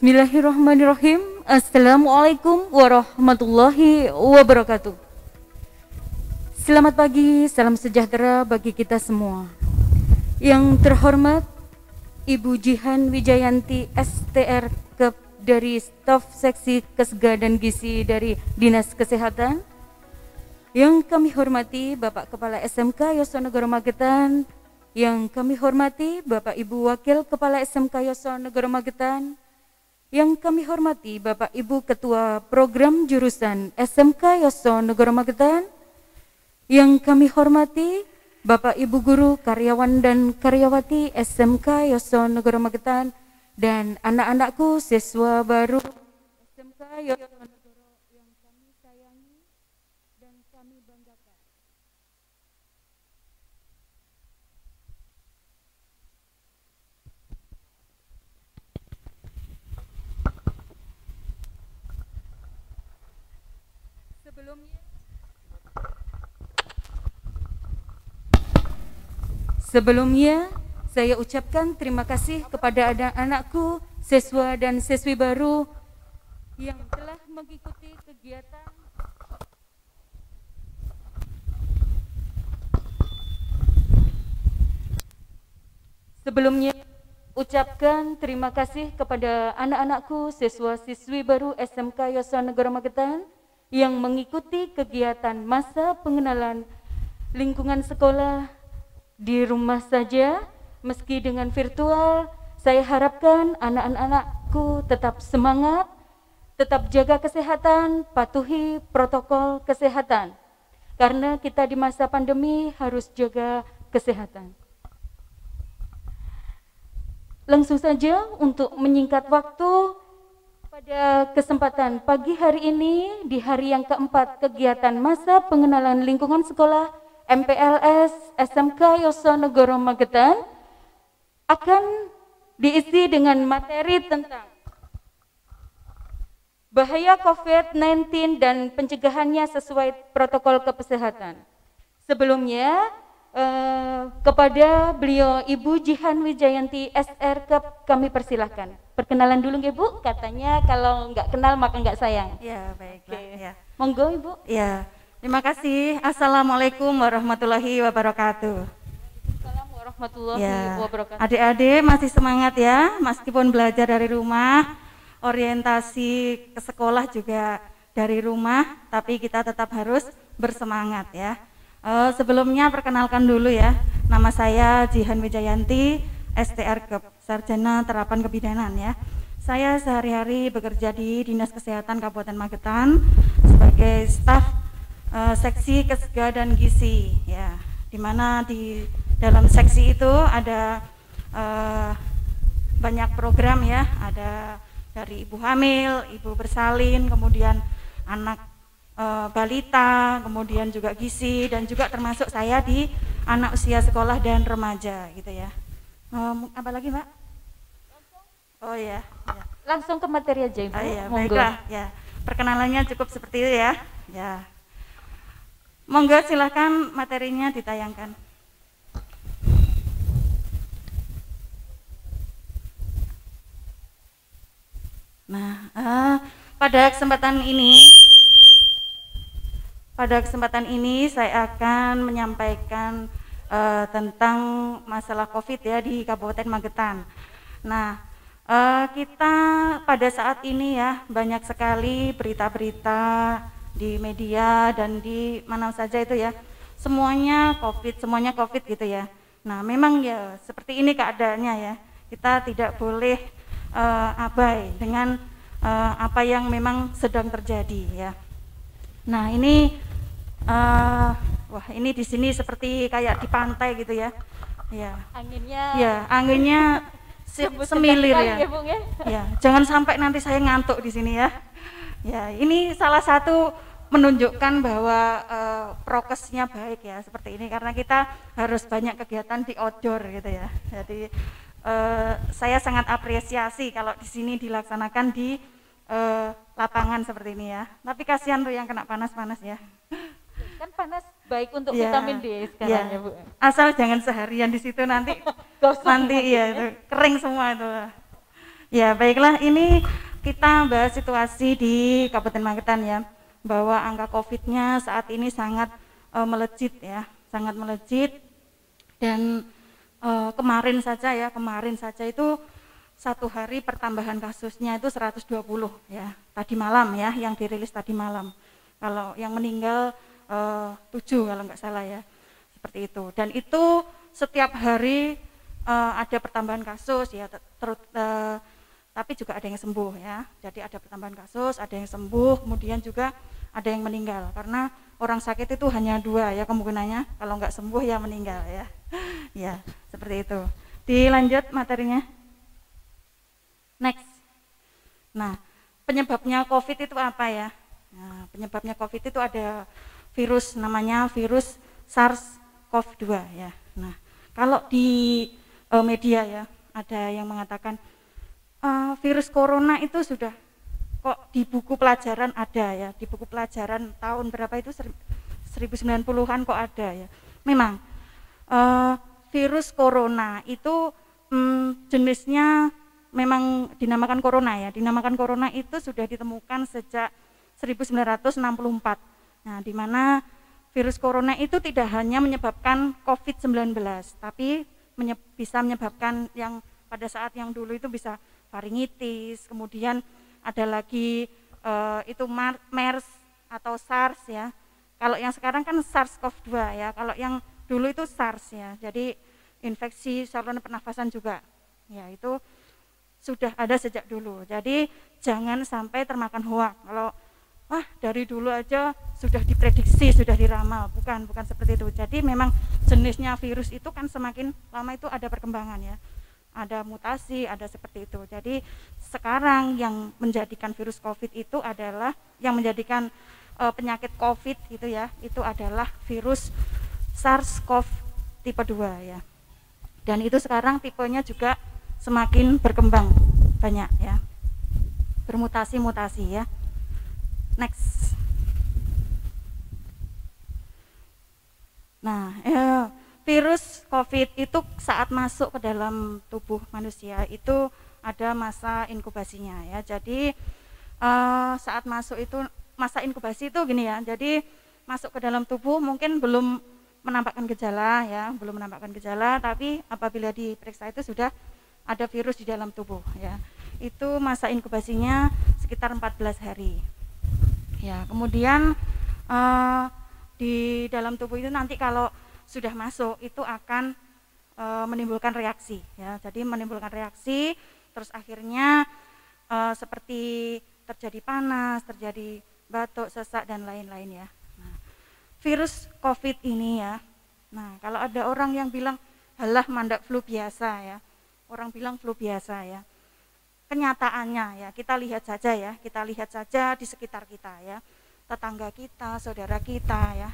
Bismillahirrahmanirrahim. Assalamualaikum warahmatullahi wabarakatuh. Selamat pagi, salam sejahtera bagi kita semua. Yang terhormat Ibu Jihan Wijayanti STR Kep dari staf seksi Kesga dan Gizi dari Dinas Kesehatan. Yang kami hormati Bapak Kepala SMK Yosonegoro Magetan. Yang kami hormati Bapak Ibu Wakil Kepala SMK Yosonegoro Magetan. Yang kami hormati Bapak Ibu Ketua Program Jurusan SMK Yosonegoro Magetan. Yang kami hormati Bapak Ibu Guru, karyawan dan karyawati SMK Yosonegoro Magetan dan anak-anakku siswa baru SMK Yosonegoro yang kami sayangi dan kami banggakan. Sebelumnya, saya ucapkan terima kasih kepada anak-anakku, siswa dan siswi baru yang telah mengikuti kegiatan Sebelumnya, ucapkan terima kasih kepada anak-anakku, siswa-siswi baru SMK Yosonegoro Magetan yang mengikuti kegiatan masa pengenalan lingkungan sekolah di rumah saja, meski dengan virtual. Saya harapkan anak-anakku tetap semangat, tetap jaga kesehatan, patuhi protokol kesehatan. Karena kita di masa pandemi harus jaga kesehatan. Langsung saja untuk menyingkat waktu, pada kesempatan pagi hari ini, di hari yang keempat kegiatan masa pengenalan lingkungan sekolah MPLS SMK Yosonegoro Magetan akan diisi dengan materi tentang bahaya COVID-19 dan pencegahannya sesuai protokol kesehatan. Sebelumnya, kepada beliau Ibu Jihan Wijayanti SR Kep kami persilahkan. Perkenalan dulu nggih Bu, katanya kalau nggak kenal maka nggak sayang. Ya, baiklah. Ya. Monggo Ibu. Ya. Terima kasih. Assalamualaikum warahmatullahi wabarakatuh. Assalamualaikum warahmatullahi wabarakatuh. Adik-adik masih semangat ya, meskipun belajar dari rumah, orientasi ke sekolah juga dari rumah, tapi kita tetap harus bersemangat ya. Sebelumnya perkenalkan dulu ya, nama saya Jihan Wijayanti, STR Kep, Sarjana Terapan Kebidanan ya. Saya sehari-hari bekerja di Dinas Kesehatan Kabupaten Magetan sebagai staf seksi Kesga dan Gizi ya, dimana di dalam seksi itu ada banyak program ya, ada dari ibu hamil, ibu bersalin, kemudian anak balita, kemudian juga gizi, dan juga termasuk saya di anak usia sekolah dan remaja gitu ya. Apa lagi Mbak? Oh ya, ya. Langsung ke materi aja Ibu. Ya, baiklah ya, perkenalannya cukup seperti itu ya. Ya. Monggo silahkan materinya ditayangkan. Nah, pada kesempatan ini saya akan menyampaikan tentang masalah COVID ya di Kabupaten Magetan. Nah, kita pada saat ini ya banyak sekali berita-berita di media dan di mana saja itu ya, semuanya COVID gitu ya. Nah, memang ya seperti ini keadaannya ya, kita tidak boleh abai dengan apa yang memang sedang terjadi ya. Nah, ini wah, ini di sini seperti kayak di pantai gitu ya. Ya. Anginnya semilir ya. Ya, jangan sampai nanti saya ngantuk di sini ya. Ya, ini salah satu menunjukkan bahwa prokesnya baik ya seperti ini, karena kita harus banyak kegiatan di outdoor gitu ya. Jadi saya sangat apresiasi kalau di sini dilaksanakan di lapangan seperti ini ya. Tapi kasihan tuh yang kena panas-panas ya. Kan panas baik untuk vitamin D sekarang ya Bu. Asal jangan seharian di situ nanti nanti ya itu kering semua itu. Ya, baiklah, ini kita bahas situasi di Kabupaten Magetan ya, bahwa angka COVID-nya saat ini sangat melejit ya, sangat melejit. Dan kemarin saja itu satu hari pertambahan kasusnya itu 120 ya, tadi malam ya, yang dirilis tadi malam. Kalau yang meninggal 7 kalau nggak salah ya, seperti itu. Dan itu setiap hari ada pertambahan kasus ya, tapi juga ada yang sembuh ya. Jadi ada pertambahan kasus, ada yang sembuh, kemudian juga ada yang meninggal. Karena orang sakit itu hanya 2 ya kemungkinannya, kalau nggak sembuh ya meninggal ya. Ya, seperti itu. Dilanjut materinya. Next. Nah, penyebabnya COVID itu apa ya? Nah, penyebabnya COVID itu ada virus, namanya virus SARS-CoV-2 ya. Nah, kalau di media ya, ada yang mengatakan virus corona itu sudah kok di buku pelajaran ada ya, di buku pelajaran tahun berapa itu 1090-an kok ada ya. Memang virus corona itu jenisnya memang dinamakan corona ya. Dinamakan corona itu sudah ditemukan sejak 1964. Nah, di mana virus corona itu tidak hanya menyebabkan COVID-19, tapi bisa menyebabkan yang pada saat yang dulu itu bisa faringitis, kemudian ada lagi itu MERS atau SARS ya. Kalau yang sekarang kan SARS-CoV-2 ya, kalau yang dulu itu SARS ya, jadi infeksi saluran pernafasan juga ya, itu sudah ada sejak dulu. Jadi jangan sampai termakan hoak kalau wah dari dulu aja sudah diprediksi, sudah diramal, bukan seperti itu. Jadi memang jenisnya virus itu kan semakin lama itu ada perkembangan ya, ada mutasi, ada seperti itu. Jadi sekarang yang menjadikan virus COVID itu adalah, yang menjadikan penyakit COVID gitu ya, itu adalah virus SARS-CoV tipe 2 ya. Dan itu sekarang tipenya juga semakin berkembang banyak ya, bermutasi-mutasi ya. Next. Nah, virus COVID itu saat masuk ke dalam tubuh manusia itu ada masa inkubasinya ya. Jadi saat masuk itu masa inkubasi itu gini ya. Jadi masuk ke dalam tubuh mungkin belum menampakkan gejala ya, belum menampakkan gejala, tapi apabila diperiksa itu sudah ada virus di dalam tubuh ya. Itu masa inkubasinya sekitar 14 hari. Ya, kemudian di dalam tubuh itu nanti kalau sudah masuk itu akan menimbulkan reaksi ya. Jadi menimbulkan reaksi, terus akhirnya seperti terjadi panas, terjadi batuk, sesak dan lain-lain ya. Nah, virus COVID ini ya. Nah, kalau ada orang yang bilang halah mandak flu biasa ya. Orang bilang flu biasa ya. Kenyataannya ya, kita lihat saja di sekitar kita ya, tetangga kita, saudara kita ya,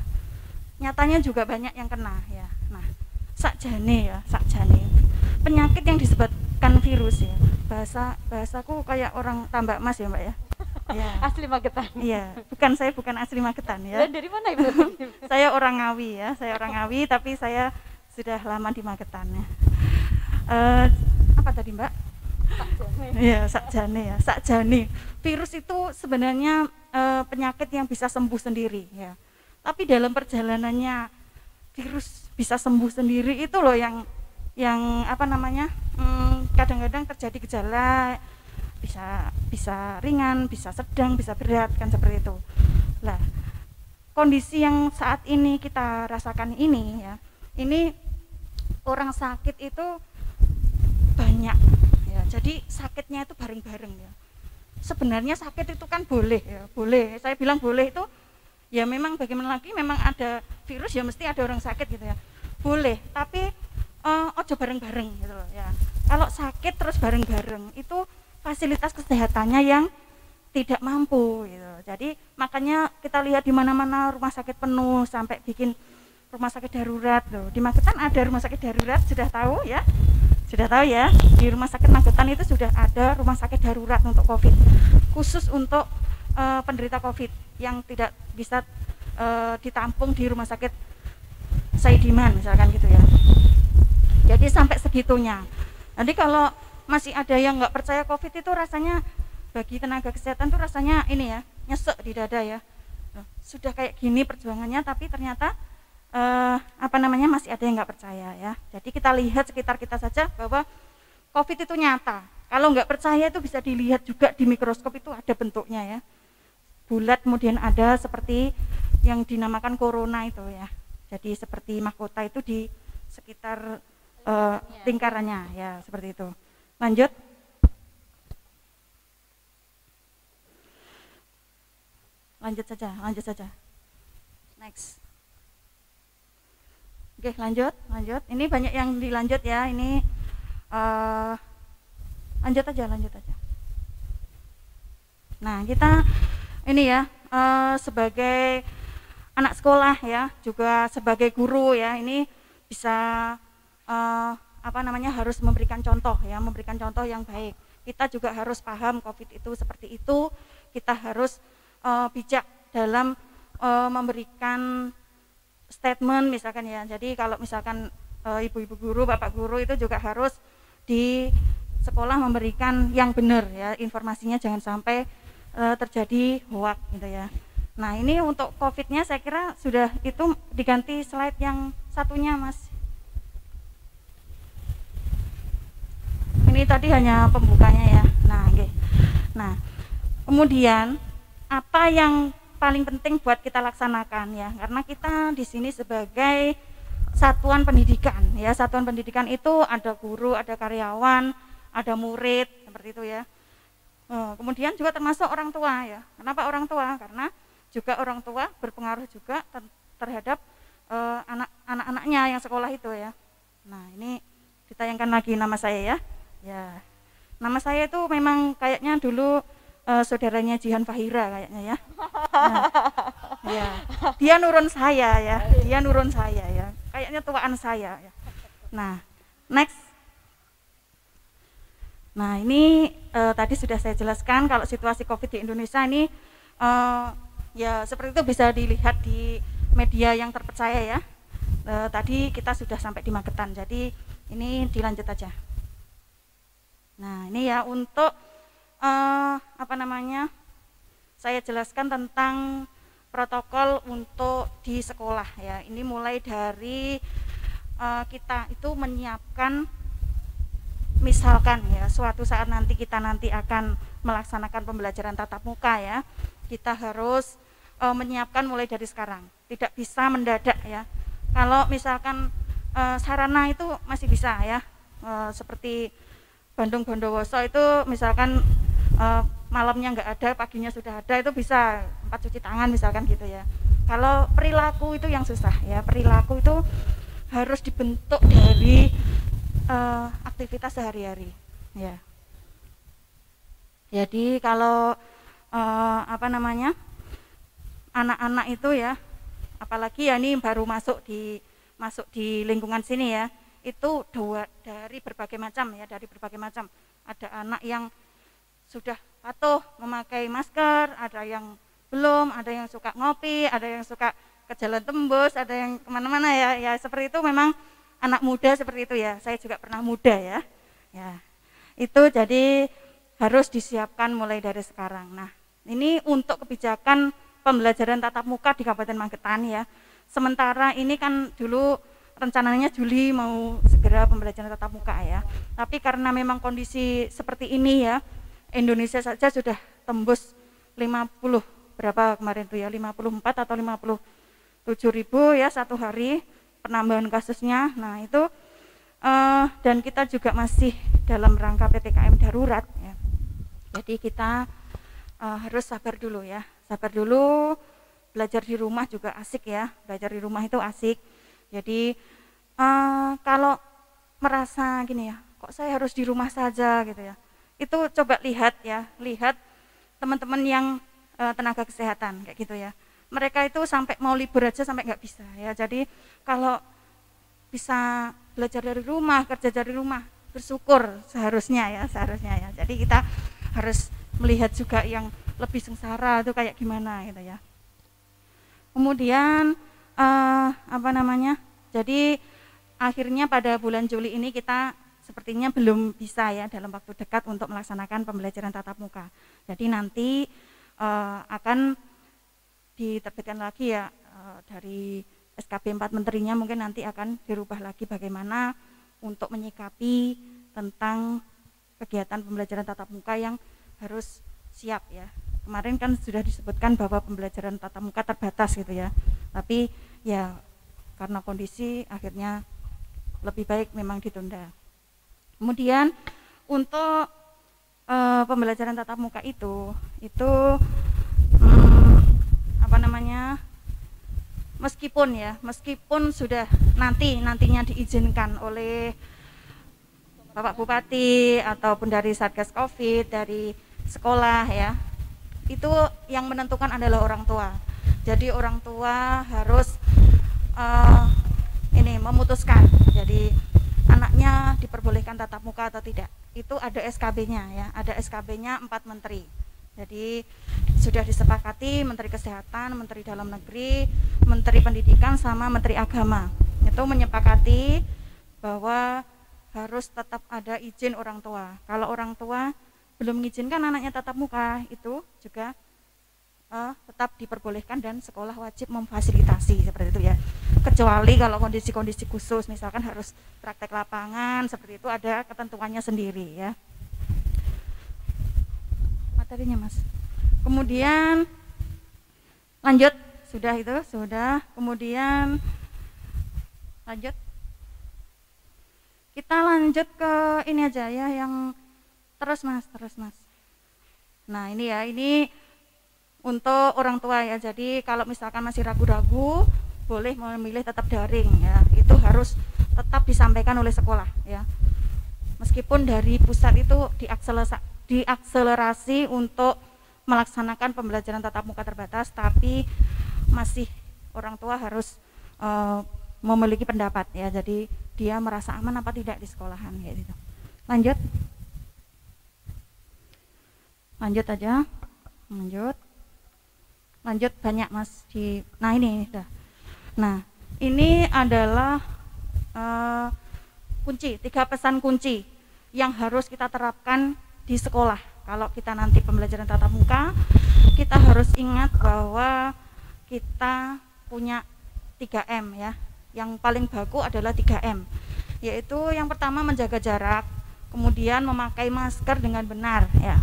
nyatanya juga banyak yang kena ya. Nah, sakjane penyakit yang disebabkan virus ya, bahasaku kayak orang Tambak Mas ya Mbak ya. Ya. Asli Magetan. Iya, saya bukan asli Magetan ya. Dan dari mana Ibu? Saya orang Ngawi, tapi saya sudah lama di Magetan ya. Apa tadi Mbak? Sakjane. Virus itu sebenarnya penyakit yang bisa sembuh sendiri ya. Tapi dalam perjalanannya virus bisa sembuh sendiri itu loh yang apa namanya? Kadang-kadang terjadi gejala bisa ringan, bisa sedang, bisa berat kan seperti itu. Lah, kondisi yang saat ini kita rasakan ini ya. Ini orang sakit itu banyak. Jadi sakitnya itu bareng-bareng ya. Sebenarnya sakit itu kan boleh ya, boleh. Saya bilang boleh itu ya, memang bagaimana lagi, memang ada virus ya mesti ada orang sakit gitu ya. Boleh, tapi ojo bareng-bareng gitu loh ya. Kalau sakit terus bareng-bareng itu fasilitas kesehatannya yang tidak mampu gitu. Jadi makanya kita lihat di mana-mana rumah sakit penuh sampai bikin rumah sakit darurat loh. Di Magetan ada rumah sakit darurat, sudah tahu ya? Sudah tahu ya, di rumah sakit Magetan itu sudah ada rumah sakit darurat untuk COVID, khusus untuk penderita COVID yang tidak bisa ditampung di rumah sakit Saidiman misalkan gitu ya. Jadi sampai segitunya. Nanti kalau masih ada yang nggak percaya COVID itu rasanya bagi tenaga kesehatan tuh rasanya ini ya, nyesek di dada ya. Sudah kayak gini perjuangannya tapi ternyata masih ada yang nggak percaya ya. Jadi kita lihat sekitar kita saja bahwa COVID itu nyata. Kalau nggak percaya itu bisa dilihat juga di mikroskop, itu ada bentuknya ya, bulat, kemudian ada seperti yang dinamakan corona itu ya. Jadi seperti mahkota itu di sekitar lingkarannya ya, seperti itu. Lanjut. Lanjut saja. Next. Oke, lanjut. Ini banyak yang dilanjut ya. Ini lanjut aja. Nah, kita ini ya sebagai anak sekolah ya, juga sebagai guru ya, ini bisa harus memberikan contoh ya, memberikan contoh yang baik. Kita juga harus paham COVID itu seperti itu. Kita harus bijak dalam memberikan statement misalkan ya. Jadi kalau misalkan ibu-ibu guru, bapak guru itu juga harus di sekolah memberikan yang benar ya, informasinya jangan sampai terjadi hoax gitu ya. Nah, ini untuk COVID-nya saya kira sudah itu, diganti slide yang satunya, Mas. Ini tadi hanya pembukanya ya. Nah, okay. Nah, kemudian apa yang paling penting buat kita laksanakan ya, karena kita di sini sebagai satuan pendidikan ya. Satuan pendidikan itu ada guru, ada karyawan, ada murid, seperti itu ya. Kemudian juga termasuk orang tua ya. Kenapa orang tua? Karena juga orang tua berpengaruh juga terhadap anak-anaknya yang sekolah itu ya. Nah, ini ditayangkan lagi nama saya ya. Ya, nama saya itu memang kayaknya dulu saudaranya Jihan Fahira kayaknya ya. Nah, ya, dia nurun saya ya. Kayaknya tuaan saya ya. Nah, next. Nah, ini tadi sudah saya jelaskan kalau situasi COVID di Indonesia ini ya seperti itu, bisa dilihat di media yang terpercaya ya. Tadi kita sudah sampai di Magetan, jadi ini dilanjut aja. Nah, ini ya untuk saya jelaskan tentang protokol untuk di sekolah ya. Ini mulai dari kita itu menyiapkan, misalkan ya suatu saat nanti kita akan melaksanakan pembelajaran tatap muka ya, kita harus menyiapkan mulai dari sekarang, tidak bisa mendadak ya. Kalau misalkan sarana itu masih bisa ya, seperti Bandung Bondowoso itu misalkan malamnya nggak ada, paginya sudah ada, itu bisa tempat cuci tangan misalkan gitu ya. Kalau perilaku itu yang susah ya, perilaku itu harus dibentuk dari aktivitas sehari-hari ya. Jadi kalau anak-anak itu ya, apalagi ya ini baru masuk di lingkungan sini ya, itu dari berbagai macam ya, ada anak yang sudah patuh memakai masker, ada yang belum, ada yang suka ngopi, ada yang suka ke jalan tembus, ada yang kemana-mana ya, seperti itu. Memang anak muda seperti itu ya, saya juga pernah muda ya, itu jadi harus disiapkan mulai dari sekarang. Nah, ini untuk kebijakan pembelajaran tatap muka di Kabupaten Magetan ya. Sementara ini kan dulu rencananya Juli mau segera pembelajaran tatap muka ya, tapi karena memang kondisi seperti ini ya, Indonesia saja sudah tembus 50 berapa kemarin tuh ya, 54 atau 57 ribu ya satu hari penambahan kasusnya. Nah itu dan kita juga masih dalam rangka PPKM darurat ya, jadi kita harus sabar dulu ya, belajar di rumah juga asik ya, belajar di rumah itu asik. Jadi kalau merasa gini ya, kok saya harus di rumah saja gitu ya, itu coba lihat teman-teman yang tenaga kesehatan kayak gitu ya, mereka itu sampai mau libur aja sampai nggak bisa ya. Jadi kalau bisa belajar dari rumah, kerja dari rumah, bersyukur seharusnya ya. Jadi kita harus melihat juga yang lebih sengsara itu kayak gimana gitu ya. Kemudian jadi akhirnya pada bulan Juli ini kita sepertinya belum bisa ya dalam waktu dekat untuk melaksanakan pembelajaran tatap muka. Jadi nanti akan diterbitkan lagi ya dari SKB 4 menterinya, mungkin nanti akan dirubah lagi bagaimana untuk menyikapi tentang kegiatan pembelajaran tatap muka yang harus siap ya. Kemarin kan sudah disebutkan bahwa pembelajaran tatap muka terbatas gitu ya, tapi ya karena kondisi akhirnya lebih baik memang ditunda. Kemudian untuk pembelajaran tatap muka itu meskipun sudah nantinya diizinkan oleh Bapak Bupati ataupun dari Satgas Covid, dari sekolah ya, itu yang menentukan adalah orang tua. Jadi orang tua harus memutuskan. Jadi anaknya diperbolehkan tatap muka atau tidak. Itu ada SKB-nya ya, ada SKB-nya 4 menteri. Jadi sudah disepakati Menteri Kesehatan, Menteri Dalam Negeri, Menteri Pendidikan sama Menteri Agama. Itu menyepakati bahwa harus tetap ada izin orang tua. Kalau orang tua belum mengizinkan anaknya tatap muka, itu juga tetap diperbolehkan dan sekolah wajib memfasilitasi seperti itu ya. Kecuali kalau kondisi-kondisi khusus, misalkan harus praktek lapangan seperti itu, ada ketentuannya sendiri ya. Materinya Mas. Kemudian lanjut, sudah. Kemudian lanjut. Kita lanjut ke ini aja ya, yang terus Mas. Nah ini ya, ini untuk orang tua ya. Jadi kalau misalkan masih ragu-ragu, boleh memilih tetap daring ya. Itu harus tetap disampaikan oleh sekolah ya. Meskipun dari pusat itu diakselerasi untuk melaksanakan pembelajaran tatap muka terbatas, tapi masih orang tua harus memiliki pendapat ya. Jadi dia merasa aman apa tidak di sekolahan kayak gitu. Lanjut aja. Lanjut banyak Mas nah ini dah. Nah, ini adalah kunci, 3 pesan kunci yang harus kita terapkan di sekolah. Kalau kita nanti pembelajaran tatap muka, kita harus ingat bahwa kita punya 3M ya. Yang paling baku adalah 3M, yaitu yang pertama menjaga jarak, kemudian memakai masker dengan benar ya.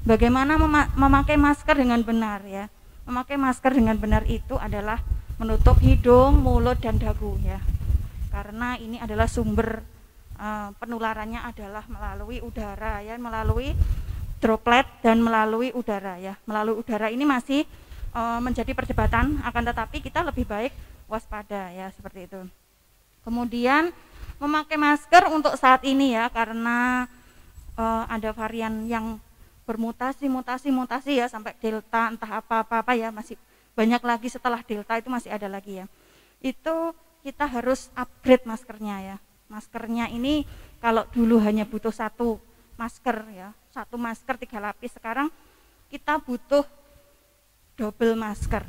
Bagaimana memakai masker dengan benar ya? Memakai masker dengan benar itu adalah menutup hidung, mulut, dan dagu ya. Karena ini adalah sumber penularannya adalah melalui udara ya, melalui droplet dan melalui udara ya. Melalui udara ini masih menjadi perdebatan, akan tetapi kita lebih baik waspada ya, seperti itu. Kemudian memakai masker untuk saat ini ya, karena ada varian yang bermutasi ya, sampai delta entah apa ya, masih banyak lagi setelah delta itu masih ada lagi ya. Itu kita harus upgrade maskernya ya. Maskernya ini kalau dulu hanya butuh 1 masker ya, 1 masker 3 lapis, sekarang kita butuh double masker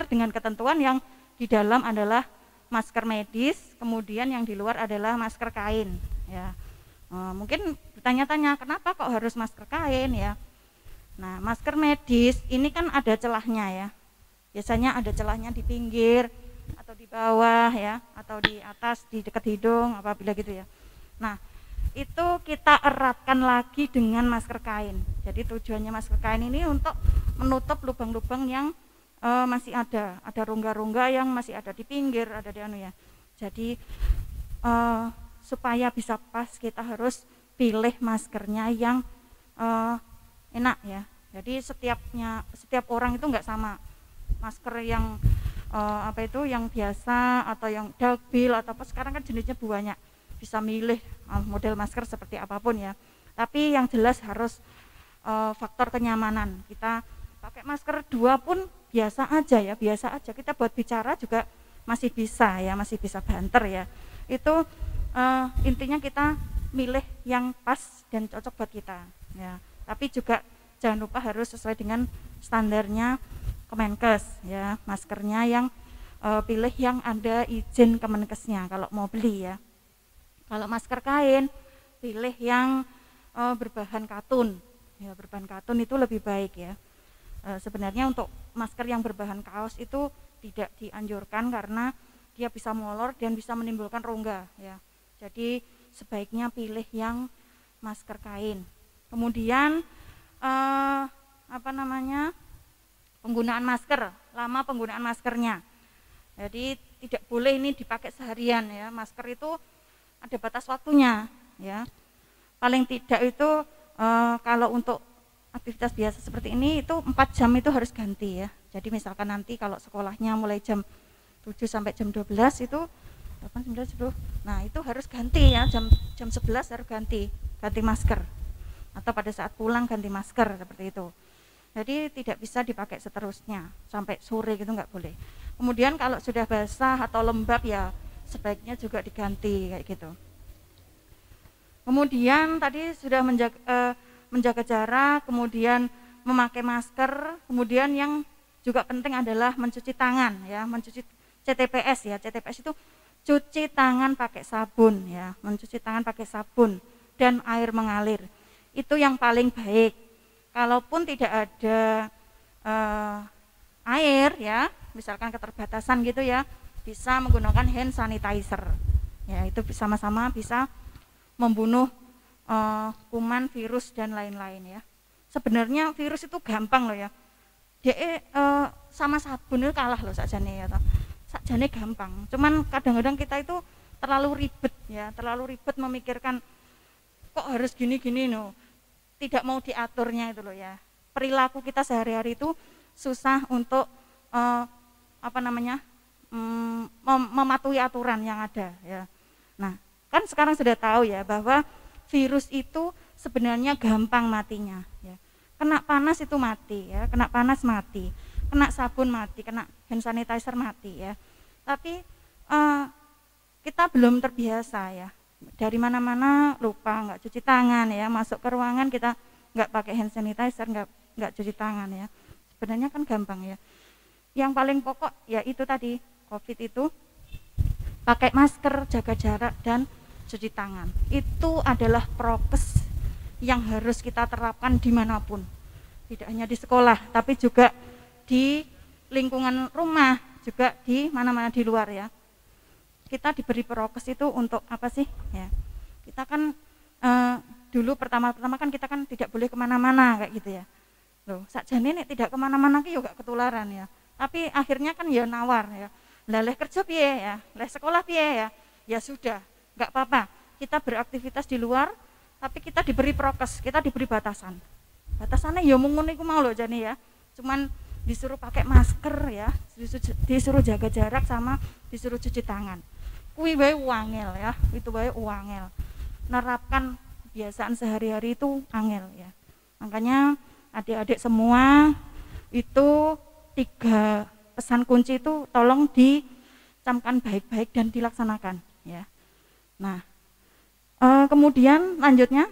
dengan ketentuan yang di dalam adalah masker medis, kemudian yang di luar adalah masker kain ya. Mungkin bertanya-tanya kenapa kok harus masker kain ya. Nah, masker medis ini kan ada celahnya ya. Biasanya ada celahnya di pinggir atau di bawah ya, atau di atas di dekat hidung apabila gitu ya. Nah, itu kita eratkan lagi dengan masker kain. Jadi tujuannya masker kain ini untuk menutup lubang-lubang yang masih ada rongga-rongga yang masih ada di pinggir, ada di anu ya. Jadi supaya bisa pas, kita harus pilih maskernya yang enak ya. Jadi setiap orang itu enggak sama. Masker yang yang biasa atau yang dakbil atau apa, sekarang kan jenisnya banyak, bisa milih model masker seperti apapun ya. Tapi yang jelas harus faktor kenyamanan. Kita pakai masker 2 pun biasa aja ya, kita buat bicara juga masih bisa ya, masih bisa banter ya. Itu intinya kita milih yang pas dan cocok buat kita ya. Tapi juga jangan lupa harus sesuai dengan standarnya Kemenkes ya. Maskernya yang pilih yang ada izin Kemenkesnya kalau mau beli ya. Kalau masker kain, pilih yang berbahan katun. Ya, berbahan katun itu lebih baik ya. Sebenarnya untuk masker yang berbahan kaos itu tidak dianjurkan karena dia bisa molor dan bisa menimbulkan rongga ya. Jadi sebaiknya pilih yang masker kain. Kemudian penggunaan masker, lama penggunaan maskernya. Jadi tidak boleh ini dipakai seharian ya. Masker itu ada batas waktunya ya. Paling tidak itu kalau untuk aktivitas biasa seperti ini itu 4 jam itu harus ganti ya. Jadi misalkan nanti kalau sekolahnya mulai jam 7 sampai jam 12 itu 8, 9, 10. Nah, itu harus ganti ya, jam 11 harus ganti masker. Atau pada saat pulang ganti masker seperti itu. Jadi tidak bisa dipakai seterusnya sampai sore gitu, nggak boleh. Kemudian kalau sudah basah atau lembab ya sebaiknya juga diganti kayak gitu. Kemudian tadi sudah menjaga jarak, kemudian memakai masker, kemudian yang juga penting adalah mencuci tangan ya, mencuci CTPS ya. CTPS itu cuci tangan pakai sabun ya, mencuci tangan pakai sabun dan air mengalir. Itu yang paling baik. Kalaupun tidak ada air ya, misalkan keterbatasan gitu ya, bisa menggunakan hand sanitizer. Ya, itu sama-sama bisa membunuh kuman, virus dan lain-lain ya. Sebenarnya virus itu gampang loh ya. Dia sama sabun itu kalah loh sakjane ya. Sakjane gampang. Cuman kadang-kadang kita itu terlalu ribet ya, terlalu ribet memikirkan kok harus gini-gini no. Tidak mau diaturnya itu loh ya. Perilaku kita sehari-hari itu susah untuk mematuhi aturan yang ada ya. Nah, kan sekarang sudah tahu ya bahwa virus itu sebenarnya gampang matinya ya. Kena panas itu mati ya, kena panas mati, kena sabun mati, kena hand sanitizer mati ya. Tapi kita belum terbiasa ya. Dari mana-mana lupa nggak cuci tangan ya, masuk ke ruangan kita nggak pakai hand sanitizer, nggak cuci tangan ya. Sebenarnya kan gampang ya. Yang paling pokok ya itu tadi, COVID itu pakai masker, jaga jarak dan cuci tangan. Itu adalah prokes yang harus kita terapkan dimanapun, tidak hanya di sekolah tapi juga di lingkungan rumah, juga di mana-mana di luar ya. Kita diberi prokes itu untuk apa sih ya? Kita kan dulu pertama-tama kan kita kan tidak boleh kemana-mana kayak gitu ya. Loh, sakjane nek tidak kemana-mana ki juga ketularan ya. Tapi akhirnya kan ya nawar ya. Lah leh kerja piye ya? Leh sekolah piye ya? Ya sudah, nggak apa-apa. Kita beraktivitas di luar, tapi kita diberi prokes, kita diberi batasan. Batasannya ya mung ngono iku mau lho jane ya. Cuman disuruh pakai masker ya, disuruh jaga jarak sama disuruh cuci tangan. Kuwi wae wangel ya, itu wae wangel. Nerapkan kebiasaan sehari-hari itu angel ya. Makanya adik-adik semua itu 3 pesan kunci itu tolong dicamkan baik-baik dan dilaksanakan ya. Nah, kemudian lanjutnya,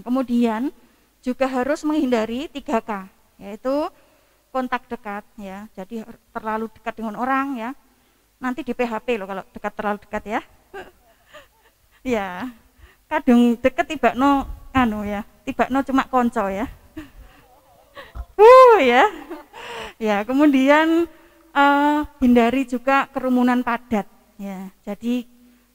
kemudian juga harus menghindari 3K, yaitu kontak dekat ya. Jadi terlalu dekat dengan orang ya. Nanti di PHP loh kalau terlalu dekat ya. Ya, kadung deket tibakno tibakno cuma konco ya. Ya. Ya, kemudian hindari juga kerumunan padat ya. Jadi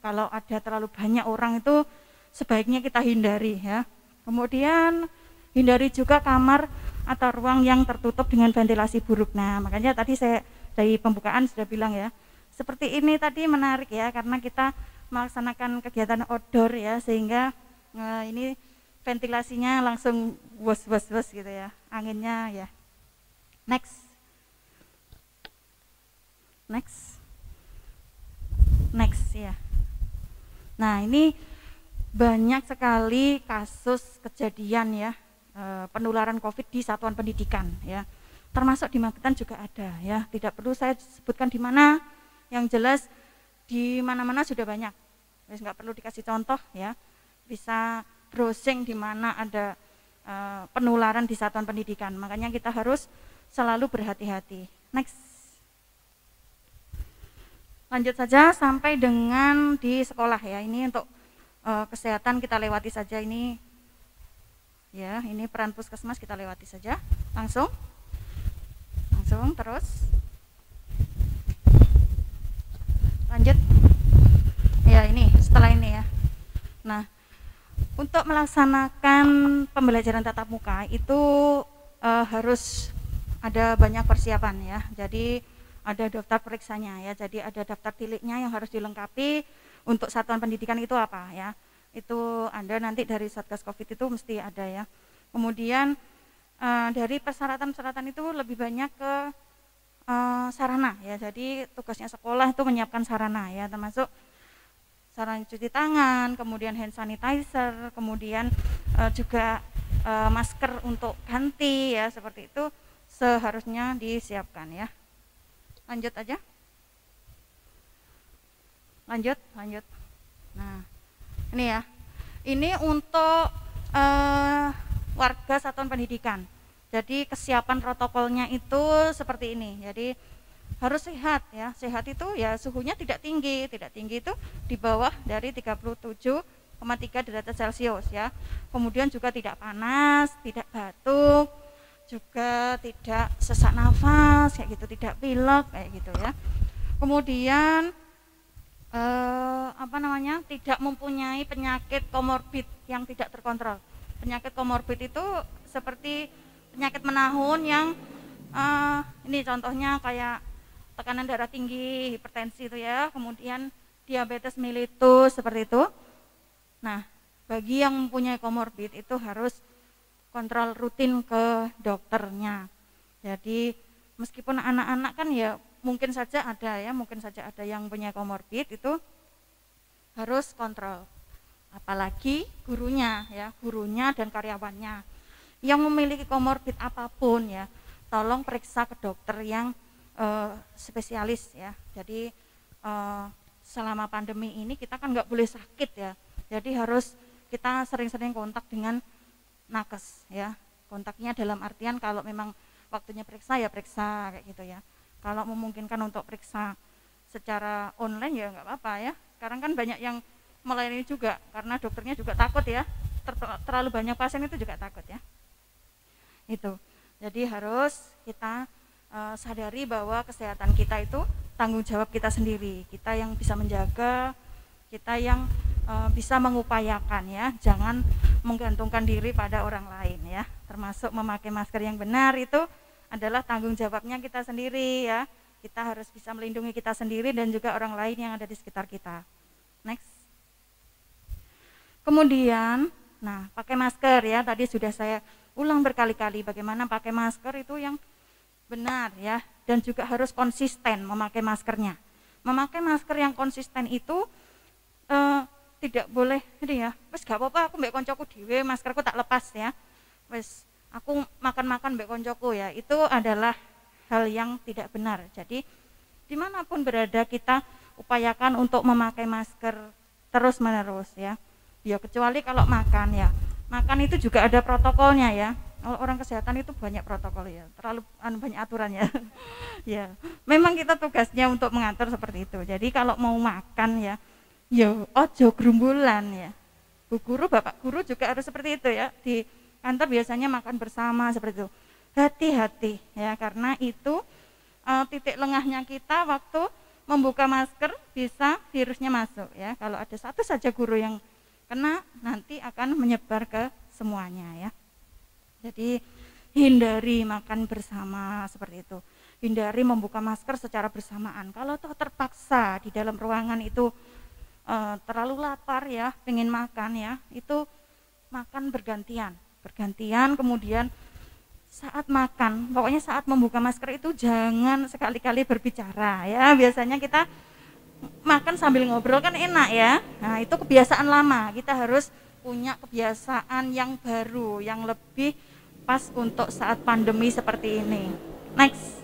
kalau ada terlalu banyak orang itu sebaiknya kita hindari ya. Kemudian hindari juga kamar atau ruang yang tertutup dengan ventilasi buruk. Nah, makanya tadi saya dari pembukaan sudah bilang ya, seperti ini tadi menarik ya, karena kita melaksanakan kegiatan outdoor ya, sehingga ini ventilasinya langsung wos gitu ya, anginnya ya. Next ya. Nah, ini banyak sekali kasus kejadian ya, penularan COVID di satuan pendidikan ya, termasuk di Magetan juga ada ya. Tidak perlu saya sebutkan di mana, yang jelas di mana-mana sudah banyak. Nggak perlu dikasih contoh ya, bisa browsing di mana ada penularan di satuan pendidikan. Makanya kita harus selalu berhati-hati. Next. Lanjut saja sampai dengan di sekolah ya. Ini untuk kesehatan kita lewati saja ini. Ya, ini peran puskesmas kita lewati saja. Langsung terus. Lanjut. Ya, ini setelah ini ya. Nah, untuk melaksanakan pembelajaran tatap muka itu harus ada banyak persiapan ya. Jadi ada daftar periksanya ya. Jadi ada daftar tiliknya yang harus dilengkapi. Untuk satuan pendidikan itu apa ya? Itu Anda nanti dari Satgas Covid itu mesti ada ya. Kemudian dari persyaratan-persyaratan itu lebih banyak ke sarana ya. Jadi tugasnya sekolah itu menyiapkan sarana ya, termasuk sarana cuci tangan, kemudian hand sanitizer, kemudian juga masker untuk ganti ya, seperti itu seharusnya disiapkan ya. Lanjut aja. Lanjut. Nah, ini ya. Ini untuk warga satuan pendidikan. Jadi kesiapan protokolnya itu seperti ini. Jadi harus sehat ya. Sehat itu ya suhunya tidak tinggi. Tidak tinggi itu di bawah dari 37,3 derajat Celcius ya. Kemudian juga tidak panas, tidak batuk, juga tidak sesak nafas kayak gitu, tidak pilek kayak gitu ya. Kemudian tidak mempunyai penyakit komorbid yang tidak terkontrol. Penyakit komorbid itu seperti penyakit menahun yang ini contohnya kayak tekanan darah tinggi, hipertensi itu ya, kemudian diabetes mellitus seperti itu. Nah, bagi yang mempunyai komorbid itu harus kontrol rutin ke dokternya. Jadi meskipun anak-anak kan ya mungkin saja ada yang punya komorbid, itu harus kontrol. Apalagi gurunya dan karyawannya yang memiliki komorbid apapun ya, tolong periksa ke dokter yang spesialis ya. Jadi selama pandemi ini kita kan nggak boleh sakit ya, jadi harus kita sering-sering kontak dengan nakes ya. Kontaknya dalam artian kalau memang waktunya periksa ya periksa kayak gitu ya. Kalau memungkinkan untuk periksa secara online ya nggak apa-apa ya. Sekarang kan banyak yang melayani juga, karena dokternya juga takut ya, terlalu banyak pasien itu juga takut ya. Itu. Jadi harus kita sadari bahwa kesehatan kita itu tanggung jawab kita sendiri. Kita yang bisa menjaga, kita yang bisa mengupayakan ya. Jangan menggantungkan diri pada orang lain ya. Termasuk memakai masker yang benar itu adalah tanggung jawabnya kita sendiri ya. Kita harus bisa melindungi kita sendiri dan juga orang lain yang ada di sekitar kita. Next. Kemudian, nah pakai masker ya, tadi sudah saya ulang berkali-kali bagaimana pakai masker itu yang benar ya, dan juga harus konsisten memakai maskernya. Memakai masker yang konsisten itu tidak boleh ini ya, wes gak apa-apa aku mbek koncoku dhewe maskerku tak lepas ya, wes aku makan-makan mbek koncoku ya, itu adalah hal yang tidak benar. Jadi dimanapun berada kita upayakan untuk memakai masker terus menerus ya. Ya kecuali kalau makan ya, makan itu juga ada protokolnya ya. Kalau orang kesehatan itu banyak protokol ya, terlalu banyak aturannya. Ya, memang kita tugasnya untuk mengatur seperti itu. Jadi kalau mau makan ya ojo gerumbulan ya. Bu guru, bapak guru juga harus seperti itu ya. Di kantor biasanya makan bersama seperti itu. Hati-hati ya, karena itu titik lengahnya kita waktu membuka masker bisa virusnya masuk ya. Kalau ada satu saja guru yang kena, nanti akan menyebar ke semuanya ya. Jadi hindari makan bersama seperti itu. Hindari membuka masker secara bersamaan. Kalau toh terpaksa di dalam ruangan itu terlalu lapar ya, pengen makan ya, itu makan bergantian. Kemudian saat makan, pokoknya saat membuka masker itu jangan sekali-kali berbicara ya. Biasanya kita makan sambil ngobrol kan enak ya. Nah, itu kebiasaan lama. Kita harus punya kebiasaan yang baru, yang lebih pas untuk saat pandemi seperti ini. Next.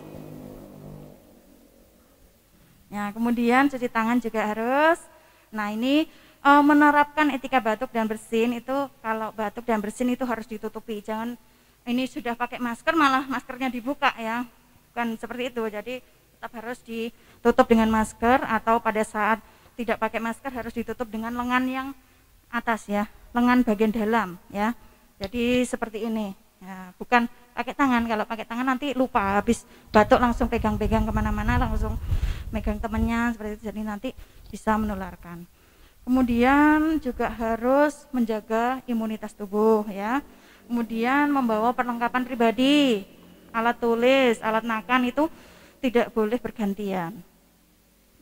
Ya, kemudian cuci tangan juga harus. Nah, ini menerapkan etika batuk dan bersin itu, kalau batuk dan bersin itu harus ditutupi. Jangan ini sudah pakai masker malah maskernya dibuka ya. Bukan seperti itu. Jadi tetap harus ditutup dengan masker, atau pada saat tidak pakai masker harus ditutup dengan lengan yang atas ya, lengan bagian dalam ya. Jadi seperti ini ya, bukan pakai tangan. Kalau pakai tangan nanti lupa, habis batuk langsung pegang-pegang kemana-mana, langsung megang temennya seperti itu, jadi nanti bisa menularkan. Kemudian juga harus menjaga imunitas tubuh ya. Kemudian membawa perlengkapan pribadi, alat tulis, alat makan itu tidak boleh bergantian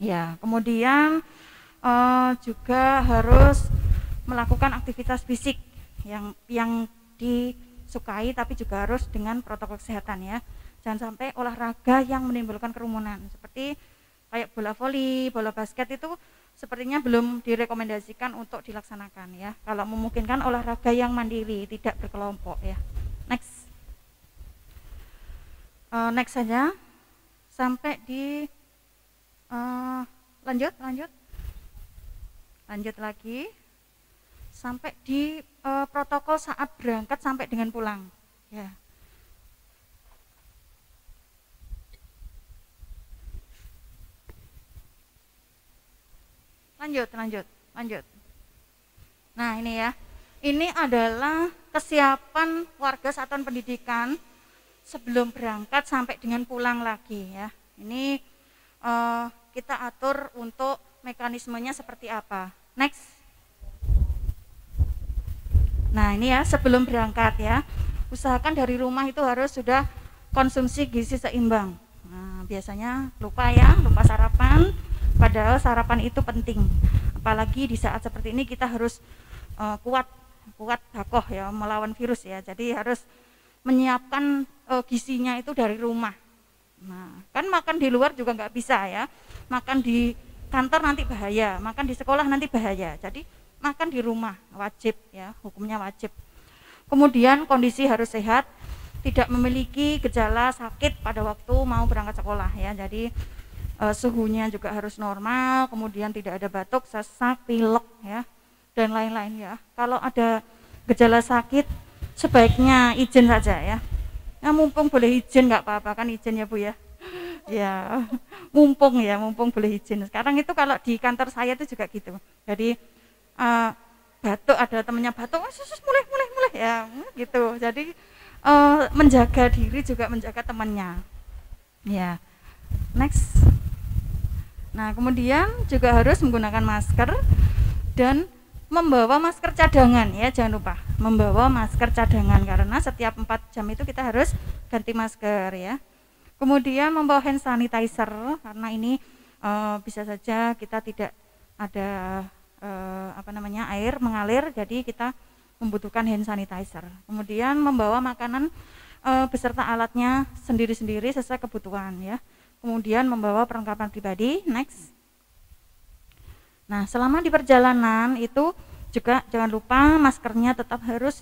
ya. Kemudian juga harus melakukan aktivitas fisik yang disukai, tapi juga harus dengan protokol kesehatan ya. Jangan sampai olahraga yang menimbulkan kerumunan seperti kayak bola voli, bola basket itu sepertinya belum direkomendasikan untuk dilaksanakan ya. Kalau memungkinkan olahraga yang mandiri, tidak berkelompok ya. Next. Next saja sampai di lanjut lagi sampai di protokol saat berangkat sampai dengan pulang ya. Lanjut. Nah ini ya, ini adalah kesiapan warga satuan pendidikan sebelum berangkat sampai dengan pulang lagi ya. Ini kita atur untuk mekanismenya seperti apa. Next. Nah ini ya, sebelum berangkat ya, usahakan dari rumah itu harus sudah konsumsi gizi seimbang. Nah biasanya lupa sarapan, padahal sarapan itu penting. Apalagi di saat seperti ini kita harus kuat dakoh ya, melawan virus ya. Jadi harus menyiapkan gizinya itu dari rumah. Nah kan makan di luar juga nggak bisa ya, makan di kantor nanti bahaya, makan di sekolah nanti bahaya. Jadi makan di rumah wajib ya, hukumnya wajib. Kemudian kondisi harus sehat, tidak memiliki gejala sakit pada waktu mau berangkat sekolah ya. Jadi suhunya juga harus normal, kemudian tidak ada batuk, sesak, pilek ya, dan lain-lain ya. Kalau ada gejala sakit sebaiknya izin saja ya. Nah, mumpung boleh izin nggak apa-apa kan, izin ya Bu ya. Ya, mumpung boleh izin. Sekarang itu kalau di kantor saya itu juga gitu. Jadi batuk, ada temennya batuk, mulai ya gitu. Jadi menjaga diri juga menjaga temannya ya. Next. Nah kemudian juga harus menggunakan masker dan membawa masker cadangan ya, jangan lupa membawa masker cadangan karena setiap 4 jam itu kita harus ganti masker ya. Kemudian membawa hand sanitizer karena ini bisa saja kita tidak ada air mengalir, jadi kita membutuhkan hand sanitizer. Kemudian membawa makanan beserta alatnya sendiri-sendiri sesuai kebutuhan ya. Kemudian membawa perlengkapan pribadi. Next. Nah selama di perjalanan itu juga jangan lupa maskernya tetap harus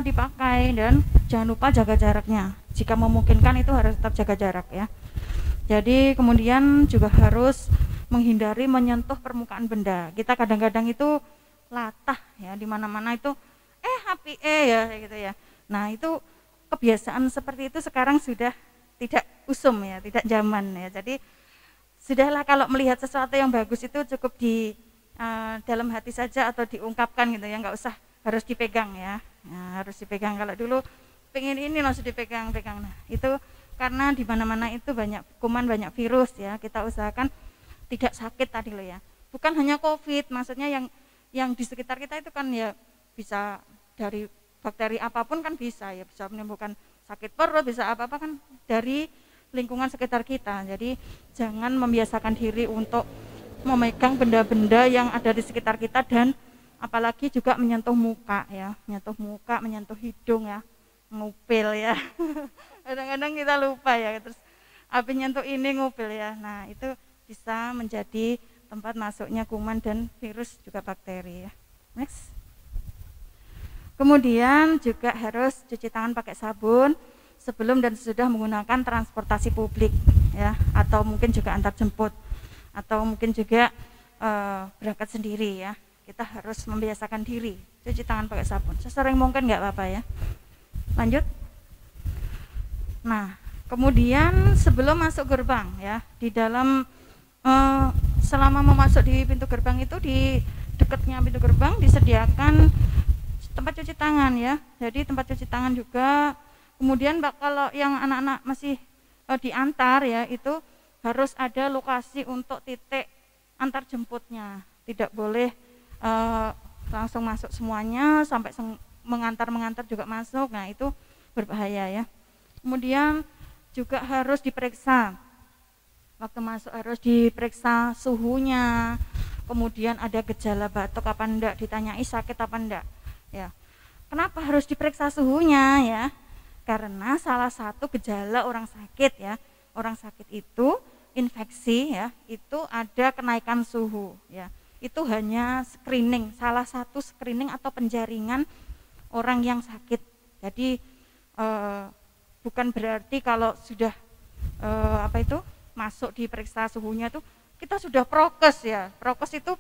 dipakai dan jangan lupa jaga jaraknya. Jika memungkinkan itu harus tetap jaga jarak ya. Jadi kemudian juga harus menghindari menyentuh permukaan benda. Kita kadang-kadang itu latah ya, di mana-mana itu HP ya gitu ya. Nah, itu kebiasaan seperti itu sekarang sudah tidak usum ya, tidak zaman ya. Jadi sudahlah kalau melihat sesuatu yang bagus itu cukup di dalam hati saja atau diungkapkan gitu ya, nggak usah harus dipegang ya. Nah, harus dipegang. Kalau dulu pengen ini langsung dipegang-pegang. Nah, itu karena di mana-mana itu banyak kuman, banyak virus ya. Kita usahakan tidak sakit tadi loh ya. Bukan hanya COVID, maksudnya yang di sekitar kita itu kan ya bisa dari bakteri apapun kan bisa ya, bisa menimbulkan sakit perut, bisa apa-apa kan dari lingkungan sekitar kita. Jadi jangan membiasakan diri untuk memegang benda-benda yang ada di sekitar kita dan apalagi juga menyentuh muka ya, menyentuh hidung ya, ngupil ya. Kadang-kadang kita lupa ya, terus habis nyentuh ini ngupil ya. Nah, itu bisa menjadi tempat masuknya kuman dan virus juga bakteri ya. Next. Kemudian juga harus cuci tangan pakai sabun sebelum dan sesudah menggunakan transportasi publik ya, atau mungkin juga antar jemput, atau mungkin juga berangkat sendiri ya. Kita harus membiasakan diri cuci tangan pakai sabun sesering mungkin, nggak apa-apa ya. Lanjut. Nah, Kemudian sebelum masuk gerbang ya, di dalam selama mau masuk di pintu gerbang itu di dekatnya pintu gerbang disediakan tempat cuci tangan ya. Jadi tempat cuci tangan juga. Kemudian kalau yang anak-anak masih diantar ya, itu harus ada lokasi untuk titik antar jemputnya. Tidak boleh langsung masuk semuanya sampai mengantar juga masuk. Nah, itu berbahaya ya. Kemudian juga harus diperiksa. Waktu masuk harus diperiksa suhunya. Kemudian ada gejala batuk apa enggak, ditanyai sakit apa enggak. Ya. Kenapa harus diperiksa suhunya ya? Karena salah satu gejala orang sakit ya. Orang sakit itu infeksi ya, itu ada kenaikan suhu ya. Itu hanya screening, salah satu screening atau penjaringan orang yang sakit. Jadi bukan berarti kalau sudah masuk diperiksa suhunya itu kita sudah prokes ya. Prokes itu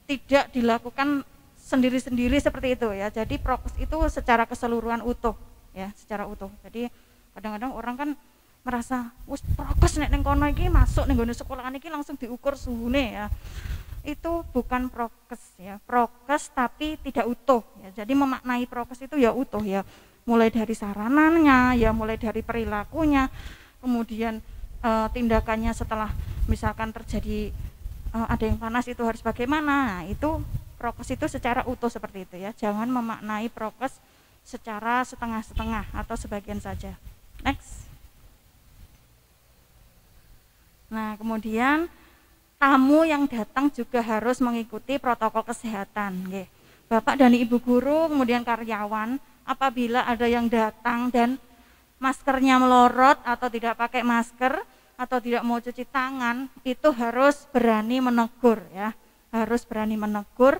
tidak dilakukan sendiri-sendiri seperti itu ya. Jadi prokes itu secara keseluruhan utuh ya, secara utuh. Jadi kadang-kadang orang kan merasa wis prokes nek ning kono iki masuk ning gone sekolahan iki langsung diukur suhune ya. Itu bukan prokes ya. Prokes tapi tidak utuh ya. Jadi memaknai prokes itu ya utuh ya. Mulai dari sarananya, ya mulai dari perilakunya, kemudian tindakannya setelah misalkan terjadi ada yang panas itu harus bagaimana. Nah, itu prokes itu secara utuh seperti itu ya. Jangan memaknai prokes secara setengah-setengah atau sebagian saja. Next. Nah, kemudian tamu yang datang juga harus mengikuti protokol kesehatan. Bapak dan Ibu guru, kemudian karyawan, apabila ada yang datang dan maskernya melorot atau tidak pakai masker atau tidak mau cuci tangan, itu harus berani menegur ya, harus berani menegur,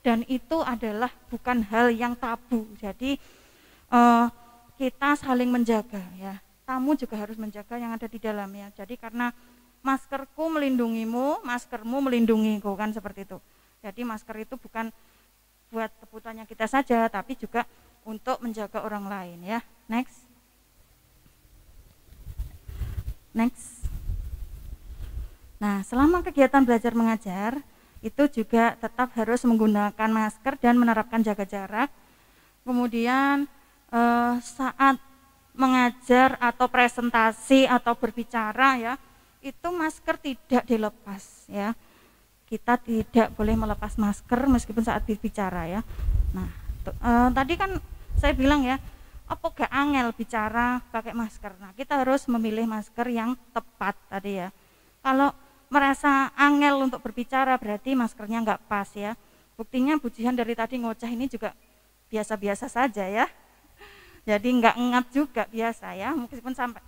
dan itu adalah bukan hal yang tabu. Jadi kita saling menjaga ya, tamu juga harus menjaga yang ada di dalam ya. Jadi karena maskerku melindungimu, maskermu melindungiku, kan seperti itu. Jadi masker itu bukan buat kebutuhannya kita saja, tapi juga untuk menjaga orang lain ya. Next. Nah, selama kegiatan belajar mengajar itu juga tetap harus menggunakan masker dan menerapkan jaga jarak. Kemudian saat mengajar atau presentasi atau berbicara ya, itu masker tidak dilepas ya. Kita tidak boleh melepas masker meskipun saat berbicara ya. Nah, tadi kan saya bilang ya, apa gak angel bicara pakai masker. Nah, kita harus memilih masker yang tepat tadi ya. Kalau merasa angel untuk berbicara berarti maskernya nggak pas ya. Buktinya Bu Jihan dari tadi ngoceh ini juga biasa-biasa saja ya. Jadi nggak ngap juga, biasa ya. Meskipun sampai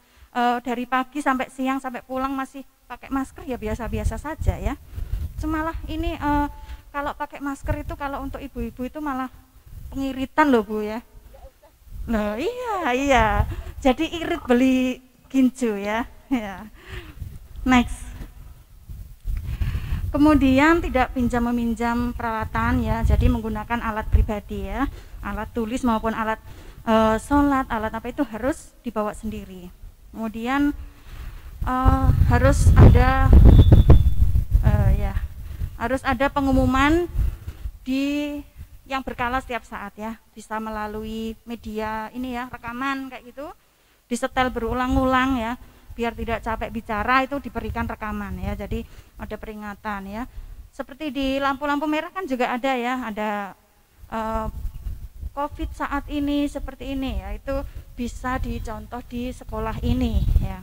dari pagi sampai siang sampai pulang masih pakai masker ya biasa-biasa saja ya. Cuma lah ini kalau pakai masker itu kalau untuk ibu-ibu itu malah pengiritan loh Bu ya. Nah iya, jadi irit beli ginju ya. Next. Kemudian tidak pinjam meminjam peralatan ya, jadi menggunakan alat pribadi ya, alat tulis maupun alat sholat, alat apa itu harus dibawa sendiri. Kemudian harus ada pengumuman yang berkala setiap saat ya, bisa melalui media ini ya, rekaman kayak gitu, disetel berulang-ulang ya, biar tidak capek bicara itu diberikan rekaman ya. Jadi ada peringatan ya, seperti di lampu-lampu merah kan juga ada ya, ada COVID saat ini seperti ini ya, itu bisa dicontoh di sekolah ini ya.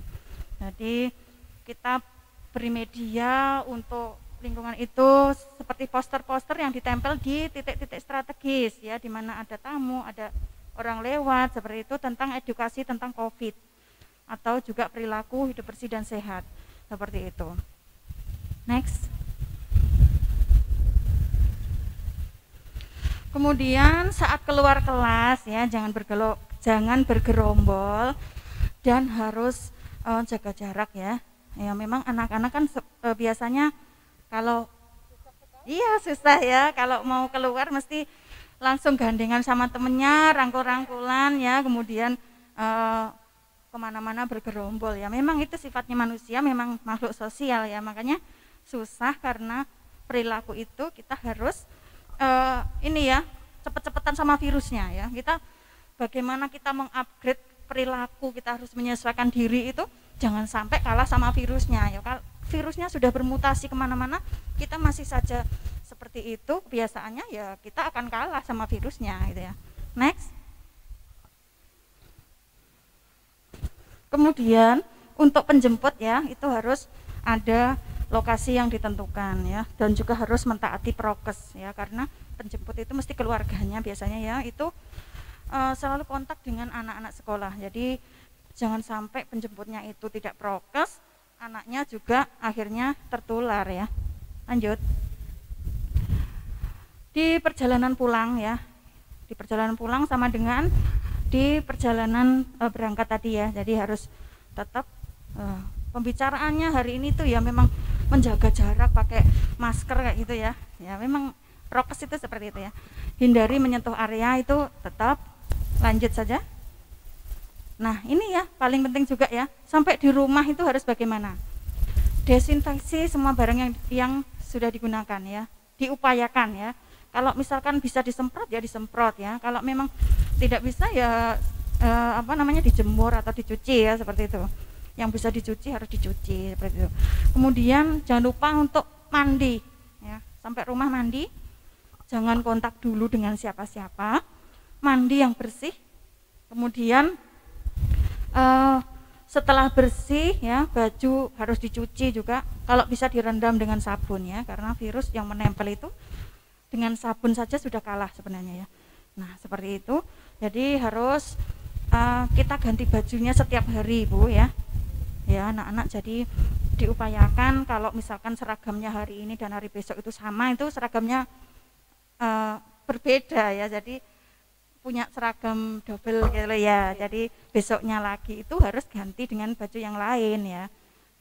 Jadi kita beri media untuk lingkungan itu seperti poster-poster yang ditempel di titik-titik strategis ya, di mana ada tamu, ada orang lewat seperti itu, tentang edukasi tentang COVID atau juga perilaku hidup bersih dan sehat seperti itu. Next. Kemudian saat keluar kelas ya, jangan bergerombol dan harus jaga jarak ya. Ya memang anak-anak kan biasanya kalau susah ya, kalau mau keluar mesti langsung gandengan sama temennya, rangkul-rangkulan ya, kemudian kemana-mana bergerombol ya. Memang itu sifatnya manusia, memang makhluk sosial ya, makanya susah karena perilaku itu kita harus ini ya, cepet-cepetan sama virusnya ya. Kita bagaimana kita mengupgrade perilaku, kita harus menyesuaikan diri itu jangan sampai kalah sama virusnya ya. Kalau virusnya sudah bermutasi kemana-mana, kita masih saja seperti itu kebiasaannya ya, kita akan kalah sama virusnya gitu ya. Next. Kemudian untuk penjemput ya, itu harus ada lokasi yang ditentukan ya, dan juga harus mentaati prokes ya, karena penjemput itu mesti keluarganya biasanya ya, itu selalu kontak dengan anak-anak sekolah. Jadi jangan sampai penjemputnya itu tidak prokes, anaknya juga akhirnya tertular ya. Lanjut. Di perjalanan pulang ya, di perjalanan pulang sama dengan di perjalanan berangkat tadi ya, jadi harus tetap pembicaraannya hari ini tuh ya memang menjaga jarak, pakai masker kayak gitu ya. Ya memang prokes itu seperti itu ya. Hindari menyentuh area itu tetap. Lanjut saja. Nah ini ya paling penting juga ya, sampai di rumah itu harus bagaimana? Desinfeksi semua barang yang sudah digunakan ya, diupayakan ya. Kalau misalkan bisa disemprot ya disemprot ya. Kalau memang tidak bisa ya dijemur atau dicuci ya, seperti itu. Yang bisa dicuci harus dicuci seperti itu. Kemudian jangan lupa untuk mandi ya. Sampai rumah mandi, jangan kontak dulu dengan siapa-siapa. Mandi yang bersih. Kemudian setelah bersih ya, baju harus dicuci juga. Kalau bisa direndam dengan sabun ya, karena virus yang menempel itu dengan sabun saja sudah kalah sebenarnya ya. Nah seperti itu, jadi harus kita ganti bajunya setiap hari Bu ya. Ya anak-anak, jadi diupayakan kalau misalkan seragamnya hari ini dan hari besok itu sama, itu seragamnya berbeda ya, jadi punya seragam double gitu ya, jadi besoknya lagi itu harus ganti dengan baju yang lain ya.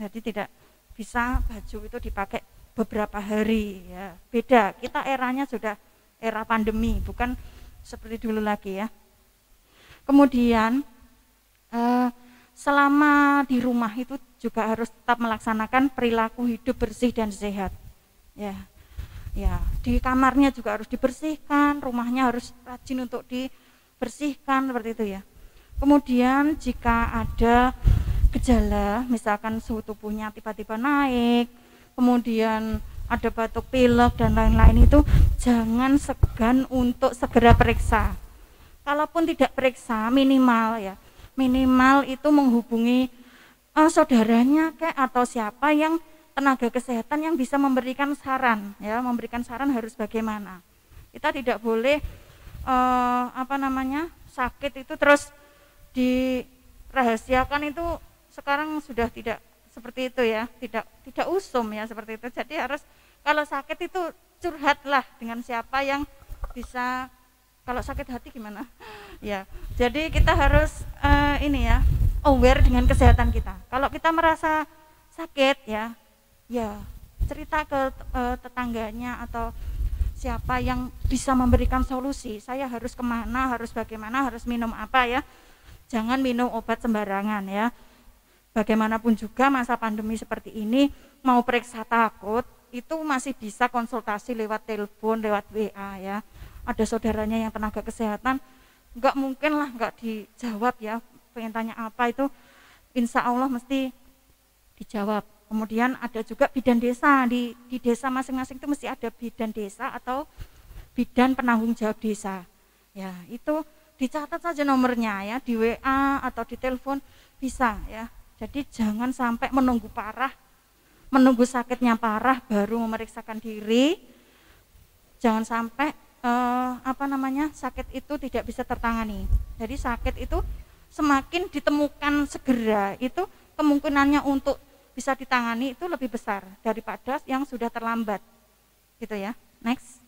Jadi tidak bisa baju itu dipakai beberapa hari ya, beda. Kita eranya sudah era pandemi, bukan seperti dulu lagi ya. Kemudian selama di rumah itu juga harus tetap melaksanakan perilaku hidup bersih dan sehat ya. Ya di kamarnya juga harus dibersihkan, rumahnya harus rajin untuk dibersihkan seperti itu ya. Kemudian jika ada gejala, misalkan suhu tubuhnya tiba-tiba naik, kemudian ada batuk pilek dan lain-lain, itu jangan segan untuk segera periksa. Kalaupun tidak periksa, minimal ya, minimal itu menghubungi saudaranya atau siapa yang tenaga kesehatan yang bisa memberikan saran ya, memberikan saran harus bagaimana. Kita tidak boleh sakit itu terus dirahasiakan, itu sekarang sudah tidak seperti itu ya, tidak usum ya seperti itu. Jadi harus kalau sakit itu curhatlah dengan siapa yang bisa. Kalau sakit hati gimana ya, jadi kita harus aware dengan kesehatan kita. Kalau kita merasa sakit ya cerita ke tetangganya atau siapa yang bisa memberikan solusi, saya harus kemana, harus bagaimana, harus minum apa ya. Jangan minum obat sembarangan ya. Bagaimanapun juga masa pandemi seperti ini, mau periksa takut itu masih bisa konsultasi lewat telepon, lewat WA ya. Ada saudaranya yang tenaga kesehatan, nggak mungkin lah nggak dijawab ya, pengen tanya apa itu insya Allah mesti dijawab. Kemudian ada juga bidan desa, di desa masing-masing itu mesti ada bidan desa atau bidan penanggung jawab desa ya, itu dicatat saja nomornya ya, di WA atau di telepon bisa ya. Jadi jangan sampai menunggu parah, menunggu sakitnya parah baru memeriksakan diri. Jangan sampai sakit itu tidak bisa tertangani. Jadi sakit itu semakin ditemukan segera, itu kemungkinannya untuk bisa ditangani itu lebih besar daripada yang sudah terlambat gitu ya. Next.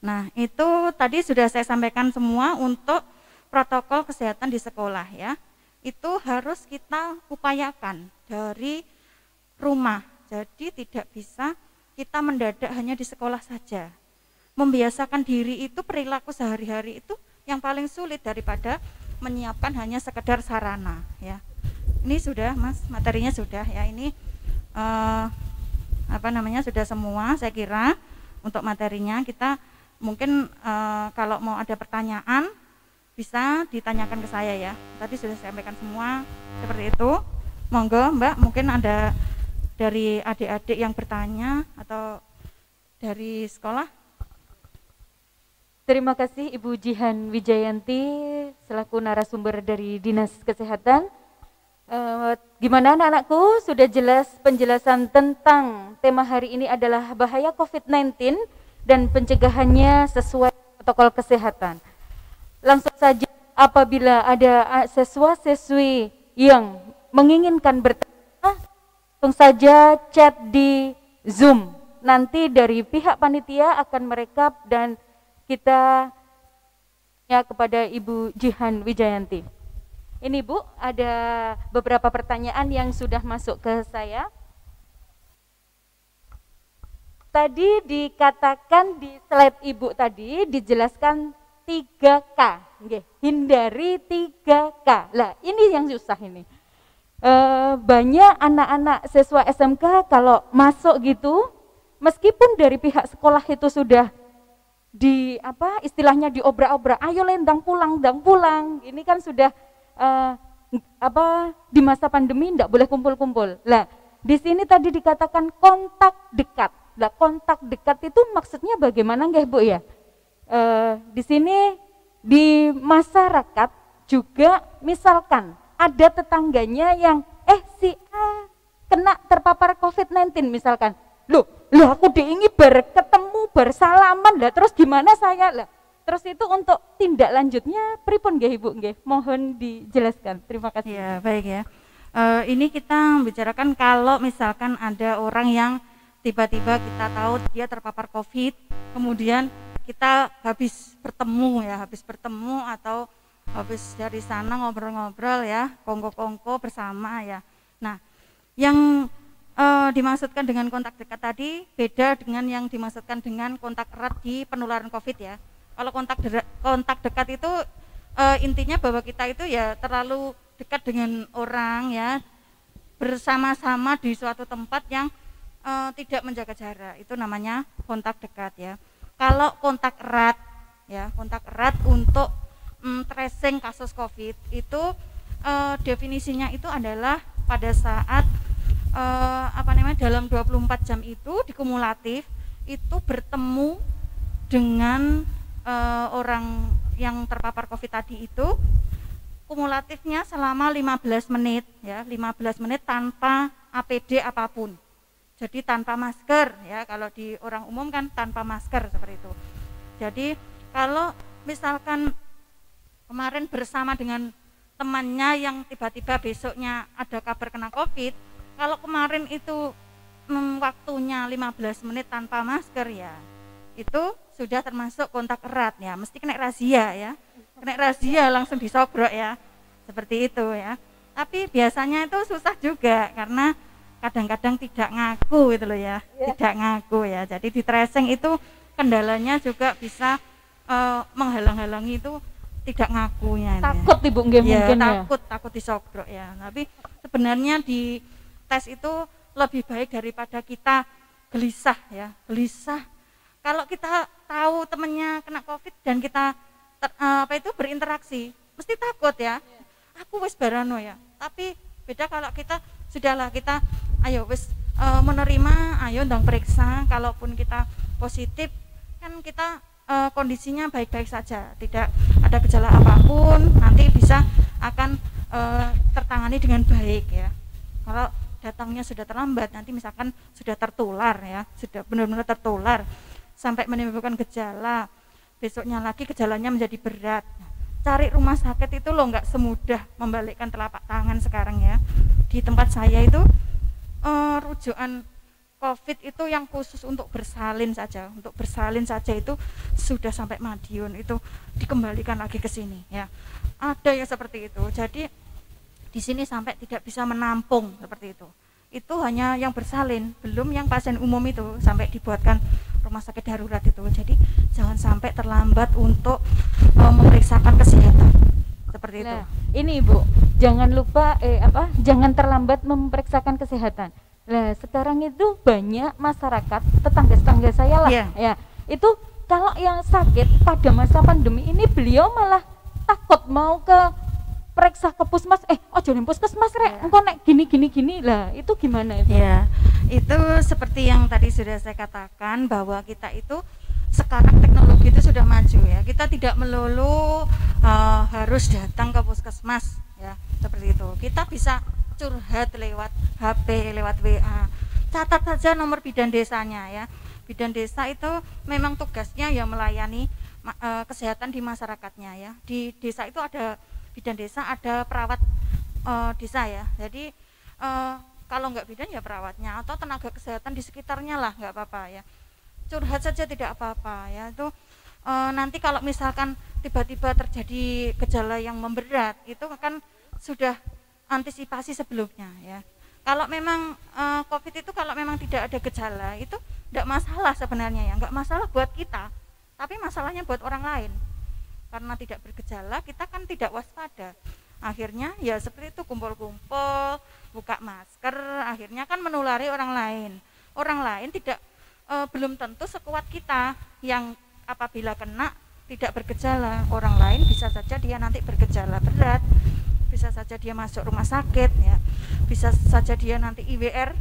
Nah itu tadi sudah saya sampaikan semua untuk protokol kesehatan di sekolah ya. Itu harus kita upayakan dari rumah, jadi tidak bisa kita mendadak hanya di sekolah saja. Membiasakan diri itu perilaku sehari-hari itu yang paling sulit daripada menyiapkan hanya sekedar sarana ya. Ini sudah Mas, materinya sudah ya, ini sudah semua saya kira untuk materinya. Kita mungkin kalau mau ada pertanyaan bisa ditanyakan ke saya ya, tadi sudah saya sampaikan semua seperti itu. Monggo Mbak, mungkin ada dari adik-adik yang bertanya atau dari sekolah. Terima kasih Ibu Jihan Wijayanti selaku narasumber dari Dinas Kesehatan. Gimana anak-anakku, sudah jelas penjelasan tentang tema hari ini adalah bahaya COVID-19 dan pencegahannya sesuai protokol kesehatan. Langsung saja, apabila ada siswa-siswi yang menginginkan bertanya, langsung saja chat di Zoom. Nanti dari pihak panitia akan merekap dan kita ya kepada Ibu Jihan Wijayanti. Ini Bu, ada beberapa pertanyaan yang sudah masuk ke saya. Tadi dikatakan di slide Ibu tadi dijelaskan 3K, hindari 3K. Lah ini yang susah ini. Banyak anak-anak siswa SMK kalau masuk gitu, meskipun dari pihak sekolah itu sudah istilahnya diobrak-obrak, ayo lendang pulang. Ini kan sudah di masa pandemi tidak boleh kumpul-kumpul. Lah di sini tadi dikatakan kontak dekat. Lah kontak dekat itu maksudnya bagaimana nggih Bu ya? Di sini di masyarakat juga misalkan ada tetangganya yang si A kena terpapar COVID-19 misalkan. Loh aku diingi berketemu bersalaman lah, terus gimana saya lah? Terus itu untuk tindak lanjutnya pripun nggih Ibu nggih? Mohon dijelaskan. Terima kasih. Ya, baik ya. Ini kita membicarakan kalau misalkan ada orang yang tiba-tiba kita tahu dia terpapar COVID, kemudian kita habis bertemu atau habis dari sana ngobrol-ngobrol ya, kongko-kongko bersama ya. Nah, yang dimaksudkan dengan kontak dekat tadi beda dengan yang dimaksudkan dengan kontak erat di penularan COVID ya. Kalau kontak dekat itu intinya bahwa kita itu ya terlalu dekat dengan orang ya, bersama-sama di suatu tempat yang tidak menjaga jarak, itu namanya kontak dekat ya. Kalau kontak erat untuk tracing kasus COVID itu definisinya itu adalah pada saat dalam 24 jam itu dikumulatif itu bertemu dengan orang yang terpapar COVID tadi itu kumulatifnya selama 15 menit ya, 15 menit tanpa APD apapun. Jadi tanpa masker ya, kalau di orang umum kan tanpa masker seperti itu. Jadi kalau misalkan kemarin bersama dengan temannya yang tiba-tiba besoknya ada kabar kena COVID, kalau kemarin itu waktunya 15 menit tanpa masker ya, itu sudah termasuk kontak erat ya, mesti kena razia ya. Kena razia langsung disobrok ya. Seperti itu ya. Tapi biasanya itu susah juga karena kadang-kadang tidak ngaku gitu loh ya. Tidak ngaku ya. Jadi di tracing itu kendalanya juga bisa menghalang-halangi itu tidak ngakunya. Takut Ibu nggih mungkin ya. Takut disobrok ya. Tapi sebenarnya di tes itu lebih baik daripada kita gelisah ya. Gelisah. Kalau kita tahu temennya kena COVID dan kita berinteraksi, mesti takut ya. Aku wis barano ya. Tapi beda kalau kita sudahlah, kita ayo wis menerima, ayo ndang periksa, kalaupun kita positif kan kita kondisinya baik-baik saja, tidak ada gejala apapun, nanti bisa akan tertangani dengan baik ya. Kalau datangnya sudah terlambat, nanti misalkan sudah tertular ya, sudah benar-benar tertular sampai menimbulkan gejala, besoknya lagi gejalanya menjadi berat. Cari rumah sakit itu loh nggak semudah membalikkan telapak tangan sekarang ya. Di tempat saya itu rujukan COVID itu yang khusus untuk bersalin saja itu sudah sampai Madiun, itu dikembalikan lagi ke sini ya. Ada yang seperti itu. Jadi di sini sampai tidak bisa menampung seperti itu. Itu hanya yang bersalin, belum yang pasien umum itu sampai dibuatkan rumah sakit darurat itu. Jadi jangan sampai terlambat untuk memeriksakan kesehatan seperti itu. Ini Ibu, jangan lupa jangan terlambat memeriksakan kesehatan. Nah, sekarang itu banyak masyarakat, tetangga-tetangga saya lah, ya, itu kalau yang sakit pada masa pandemi ini beliau malah takut mau ke periksa ke puskesmas, ojo ning puskesmas rek, engko nek gini lah, itu gimana itu? Ya, itu seperti yang tadi sudah saya katakan bahwa kita itu sekarang teknologi itu sudah maju ya. Kita tidak melulu harus datang ke puskesmas ya, seperti itu. Kita bisa curhat lewat HP, lewat WA. Catat saja nomor bidan desanya ya. Bidan desa itu memang tugasnya ya melayani kesehatan di masyarakatnya ya. Di desa itu ada bidan desa, ada perawat desa ya. Jadi kalau nggak bidan ya perawatnya atau tenaga kesehatan di sekitarnya lah, nggak apa-apa ya. Curhat saja tidak apa-apa ya. Itu nanti kalau misalkan tiba-tiba terjadi gejala yang memberat, itu kan sudah antisipasi sebelumnya ya. Kalau memang COVID itu kalau memang tidak ada gejala itu tidak masalah sebenarnya ya, nggak masalah buat kita, tapi masalahnya buat orang lain. Karena tidak bergejala, kita kan tidak waspada. Akhirnya ya seperti itu, kumpul-kumpul, buka masker, akhirnya kan menulari orang lain. Orang lain tidak belum tentu sekuat kita yang apabila kena tidak bergejala. Orang lain bisa saja dia nanti bergejala berat, bisa saja dia masuk rumah sakit ya, bisa saja dia nanti IWR.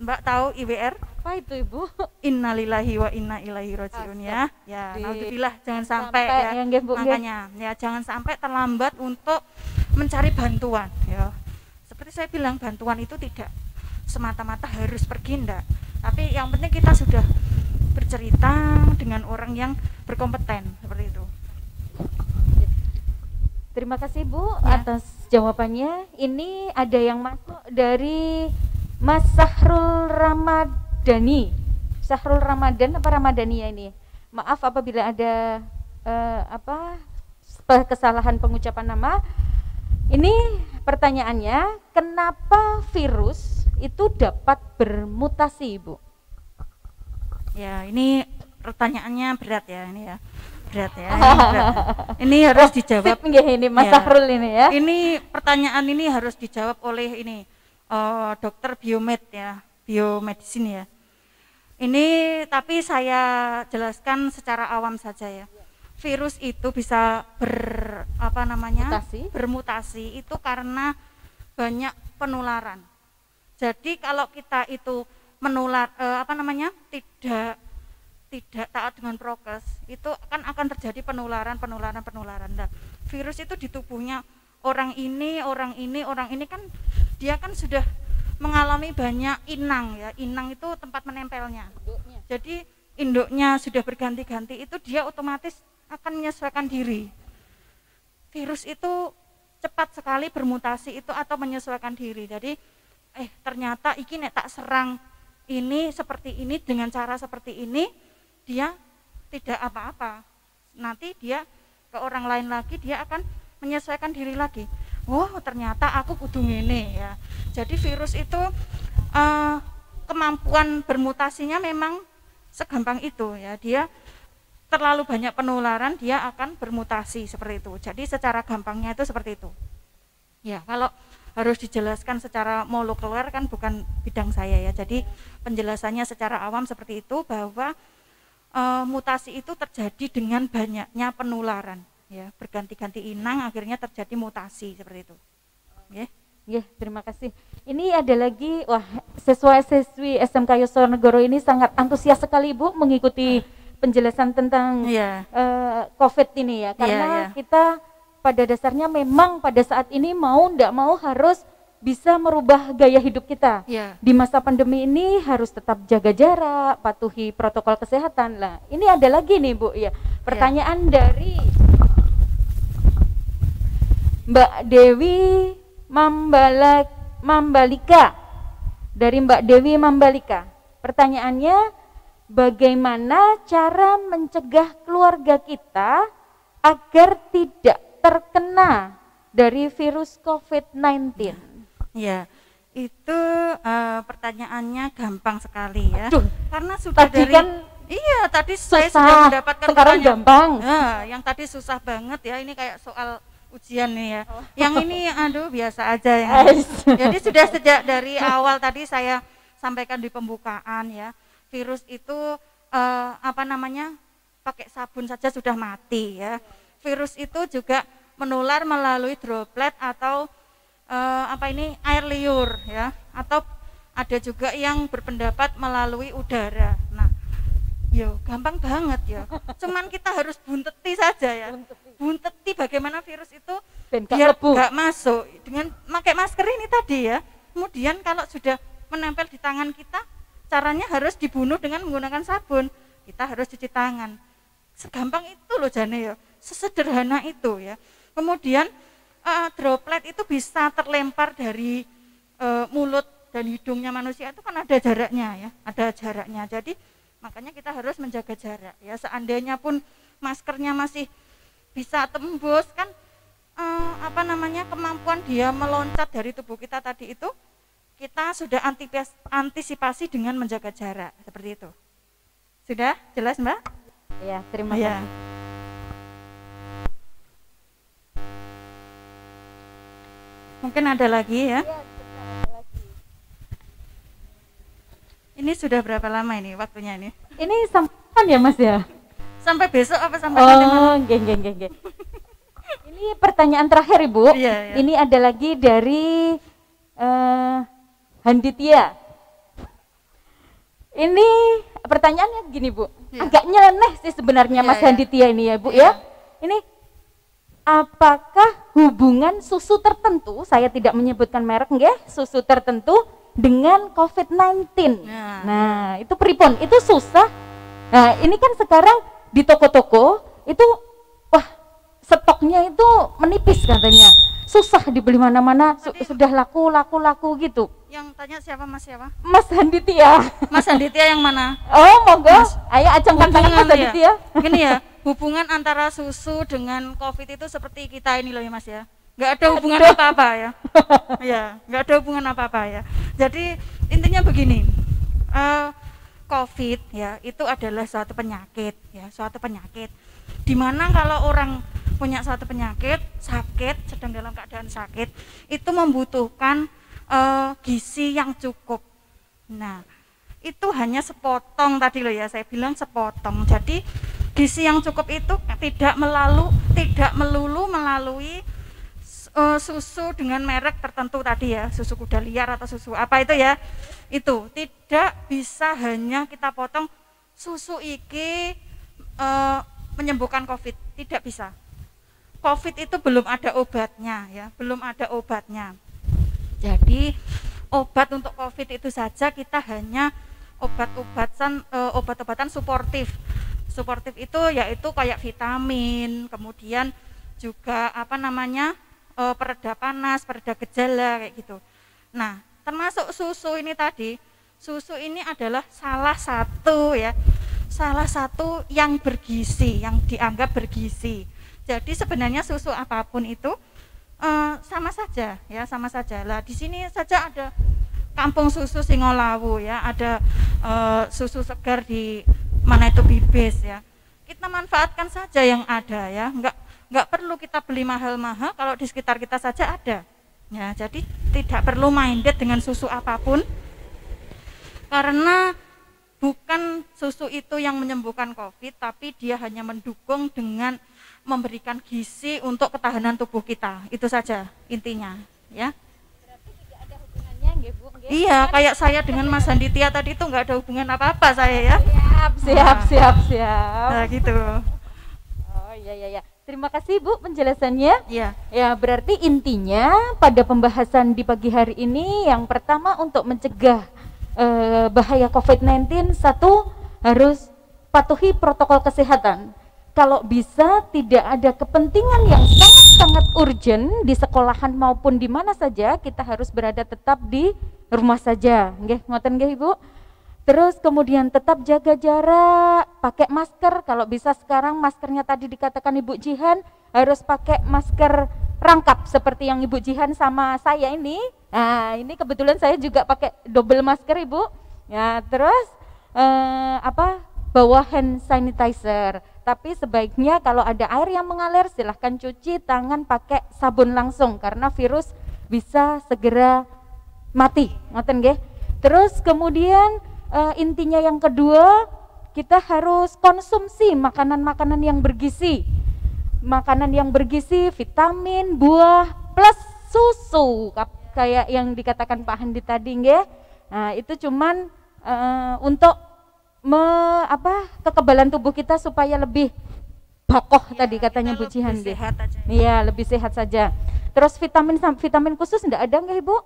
Mbak tahu IWR? Apa itu Ibu? Innalillahi wa inna ilaihi rajiun ya. Ya, alhamdulillah jangan sampai ya. Makanya ya jangan sampai terlambat untuk mencari bantuan ya. Seperti saya bilang, bantuan itu tidak semata-mata harus pergi enggak. Tapi yang penting kita sudah bercerita dengan orang yang berkompeten seperti itu. Terima kasih Bu atas jawabannya. Ini ada yang masuk dari Mas Sahrul Ramadhani. Sahrul Ramadan apa Ramadhani ya ini? Maaf apabila ada kesalahan pengucapan nama. Ini pertanyaannya, kenapa virus itu dapat bermutasi, Bu? Ya, ini pertanyaannya berat ya ini ya. Berat ya. Ini harus dijawab. Ini Mas Sahrul ini ya. Ini pertanyaan ini harus dijawab oleh ini dokter biomed ya, biomedicine ya. Ini tapi saya jelaskan secara awam saja ya. Virus itu bisa bermutasi itu karena banyak penularan. Jadi kalau kita itu tidak taat dengan prokes, itu akan terjadi penularan. Nah, virus itu di tubuhnya orang ini kan dia kan sudah mengalami banyak inang ya. Inang itu tempat menempelnya. Jadi induknya sudah berganti-ganti, itu dia otomatis akan menyesuaikan diri. Virus itu cepat sekali bermutasi itu atau menyesuaikan diri. Jadi ternyata iki nek tak serang ini seperti ini dengan cara seperti ini, dia tidak apa-apa. Nanti dia ke orang lain lagi, dia akan menyesuaikan diri lagi. Oh, ternyata aku kudu ngene ya. Jadi virus itu kemampuan bermutasinya memang segampang itu ya. Dia terlalu banyak penularan, dia akan bermutasi seperti itu. Jadi secara gampangnya itu seperti itu. Ya, kalau harus dijelaskan secara molekuler kan bukan bidang saya ya. Jadi penjelasannya secara awam seperti itu, bahwa mutasi itu terjadi dengan banyaknya penularan ya, berganti-ganti inang akhirnya terjadi mutasi seperti itu. Terima kasih. Ini ada lagi, siswa-siswi SMK Yosornegoro ini sangat antusias sekali Bu mengikuti penjelasan tentang COVID ini ya, karena kita pada dasarnya memang pada saat ini mau ndak mau harus bisa merubah gaya hidup kita. Di masa pandemi ini harus tetap jaga jarak, patuhi protokol kesehatan lah. Ini ada lagi nih Bu ya, pertanyaan dari Mbak Dewi Mambalika. Dari Mbak Dewi Mambalika. Pertanyaannya, bagaimana cara mencegah keluarga kita agar tidak terkena dari virus COVID-19? Ya, itu pertanyaannya gampang sekali ya. Karena sudah tadi kan Iya, tadi saya Susah, sudah mendapatkan sekarang pertanyaan. gampang. Nah, yang tadi susah banget ya, ini kayak soal ujian nih ya. Yang ini aduh biasa aja ya. Jadi sudah sejak dari awal tadi saya sampaikan di pembukaan ya, virus itu apa namanya, pakai sabun saja sudah mati ya. Virus itu juga menular melalui droplet atau apa ini, air liur ya, atau ada juga yang berpendapat melalui udara. Nah, yo gampang banget ya. Cuman kita harus bunteti saja ya. Bunteti bagaimana virus itu biar nggak masuk dengan pakai masker ini tadi ya. Kemudian kalau sudah menempel di tangan kita, caranya harus dibunuh dengan menggunakan sabun. Kita harus cuci tangan. Segampang itu loh Jane ya. Sesederhana itu ya. Kemudian droplet itu bisa terlempar dari mulut dan hidungnya manusia, itu kan ada jaraknya ya, ada jaraknya. Jadi makanya kita harus menjaga jarak ya. Seandainya pun maskernya masih bisa tembus kan apa namanya, kemampuan dia meloncat dari tubuh kita tadi itu, kita sudah antisipasi dengan menjaga jarak seperti itu. Sudah jelas Mbak? Ya, terima kasih. Mungkin ada lagi ya? Ini sudah berapa lama ini waktunya ini? Ini sampai ya Mas ya? Sampai besok apa sampai nanti malam? Oh, geng. Ini pertanyaan terakhir Ibu. Iya. Ini ada lagi dari Handitia. Ini pertanyaannya gini Bu, agak nyeleneh sih sebenarnya Mas Handitia ini ya Bu ya. Ini apakah hubungan susu tertentu, saya tidak menyebutkan merek nggih, susu tertentu dengan COVID-19. Nah, itu pripun? Itu susah. Nah, ini kan sekarang di toko-toko itu wah, stoknya itu menipis katanya. Susah dibeli mana-mana, sudah laku gitu. Yang tanya siapa Mas siapa? Mas Handitia. Mas Handitia yang mana? Oh, monggo. Ayo acungkan tangan Mas Handitia. Gini ya, hubungan antara susu dengan COVID itu seperti kita ini loh ya Mas ya. Nggak ada hubungan apa-apa ya. Ya, nggak ada hubungan apa-apa ya. Jadi intinya begini, COVID ya itu adalah suatu penyakit ya, suatu penyakit. Dimana kalau orang punya suatu penyakit, sakit, sedang dalam keadaan sakit, itu membutuhkan gizi yang cukup. Nah, itu hanya sepotong tadi loh ya, saya bilang sepotong. Jadi gizi yang cukup itu tidak melulu melalui susu dengan merek tertentu tadi ya, susu kuda liar atau susu apa itu ya, itu tidak bisa hanya kita potong susu iki menyembuhkan COVID, tidak bisa. COVID itu belum ada obatnya ya, belum ada obatnya. Jadi obat untuk COVID itu saja kita hanya obat-obatan suportif. Suportif itu yaitu kayak vitamin, kemudian juga apa namanya, pereda panas, pereda gejala kayak gitu. Nah, termasuk susu ini tadi, susu ini adalah salah satu yang bergizi, yang dianggap bergizi. Jadi sebenarnya susu apapun itu sama saja ya, sama saja. Lah di sini saja ada Kampung Susu Singolawu ya, ada susu segar di mana itu Bibis ya. Kita manfaatkan saja yang ada ya, enggak perlu kita beli mahal-mahal kalau di sekitar kita saja ada. Ya, jadi tidak perlu minded dengan susu apapun. Karena bukan susu itu yang menyembuhkan COVID, tapi dia hanya mendukung dengan memberikan gizi untuk ketahanan tubuh kita. Itu saja intinya, ya. Berarti tidak ada hubungannya, nggih Bu? Iya, kayak saya dengan Mas Handitia tadi itu enggak ada hubungan apa-apa saya ya. Siap. Nah, gitu. Oh, iya. Terima kasih Bu penjelasannya. Iya. Ya, berarti intinya pada pembahasan di pagi hari ini yang pertama untuk mencegah bahaya COVID-19, satu harus patuhi protokol kesehatan. Kalau bisa tidak ada kepentingan yang sangat urgent di sekolahan maupun di mana saja, kita harus berada tetap di rumah saja. Nggih, ngoten nggih Ibu? Terus kemudian tetap jaga jarak, pakai masker. Kalau bisa sekarang maskernya tadi dikatakan Ibu Jihan harus pakai masker rangkap seperti yang Ibu Jihan sama saya ini. Nah, ini kebetulan saya juga pakai double masker Ibu. Ya, terus bawa hand sanitizer. Tapi sebaiknya kalau ada air yang mengalir silahkan cuci tangan pakai sabun langsung karena virus bisa segera mati. Ngoten nggih. Terus kemudian intinya yang kedua, kita harus konsumsi makanan-makanan yang bergizi. Makanan yang bergizi, vitamin, buah plus susu kayak yang dikatakan Pak Handi tadi nggih. Nah, itu cuman untuk kekebalan tubuh kita supaya lebih kokoh ya, tadi katanya Bu Jihan nggih. Iya, lebih sehat saja. Terus vitamin khusus enggak ada nggak Ibu?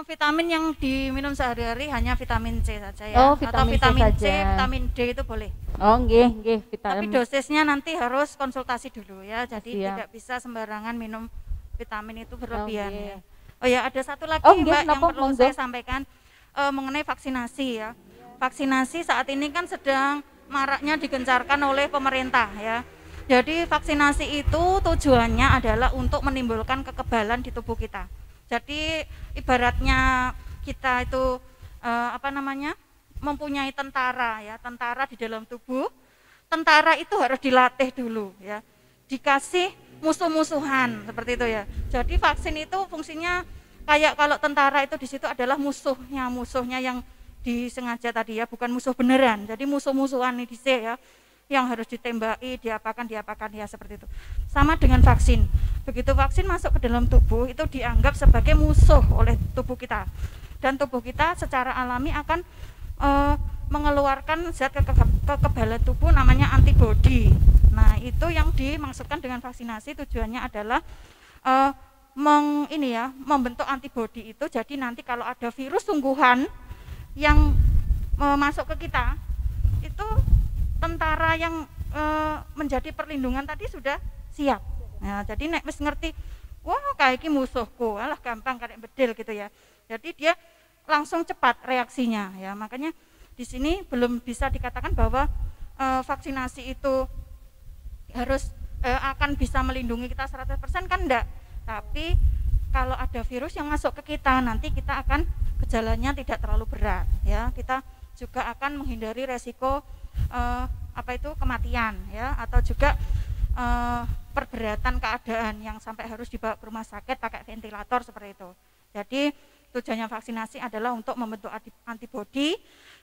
Vitamin yang diminum sehari-hari hanya vitamin C saja ya. Oh, vitamin atau vitamin C, vitamin D itu boleh. Oh, nggih, vitamin. Tapi dosisnya nanti harus konsultasi dulu ya. Jadi Siap. tidak bisa sembarangan minum vitamin itu berlebihan ya. Okay. Oh ya, ada satu lagi Mbak yang perlu saya sampaikan mengenai vaksinasi ya. Vaksinasi saat ini kan sedang maraknya digencarkan oleh pemerintah ya. Jadi vaksinasi itu tujuannya adalah untuk menimbulkan kekebalan di tubuh kita. Jadi ibaratnya kita itu mempunyai tentara ya, tentara di dalam tubuh. Tentara itu harus dilatih dulu ya. Dikasih musuh-musuhan seperti itu ya. Jadi vaksin itu fungsinya kayak kalau tentara itu di situ adalah musuhnya yang disengaja tadi ya, bukan musuh beneran. Jadi musuh-musuhan ini ya, yang harus ditembaki, diapakan ya seperti itu. Sama dengan vaksin. Begitu vaksin masuk ke dalam tubuh itu dianggap sebagai musuh oleh tubuh kita. Dan tubuh kita secara alami akan mengeluarkan zat kekebalan tubuh namanya antibodi. Nah, itu yang dimaksudkan dengan vaksinasi, tujuannya adalah membentuk antibodi itu. Jadi nanti kalau ada virus sungguhan yang masuk ke kita, itu tentara yang menjadi perlindungan tadi sudah siap. Nah, jadi nek wis ngerti, wah kayak iki musuhku, alah gampang karek bedil gitu ya. Jadi dia langsung cepat reaksinya ya. Makanya di sini belum bisa dikatakan bahwa vaksinasi itu harus akan bisa melindungi kita 100% kan enggak. Tapi kalau ada virus yang masuk ke kita, nanti kita akan gejalanya tidak terlalu berat ya. Kita juga akan menghindari resiko kematian ya, atau juga perberatan keadaan yang sampai harus dibawa ke rumah sakit pakai ventilator seperti itu. Jadi tujuannya vaksinasi adalah untuk membentuk antibodi,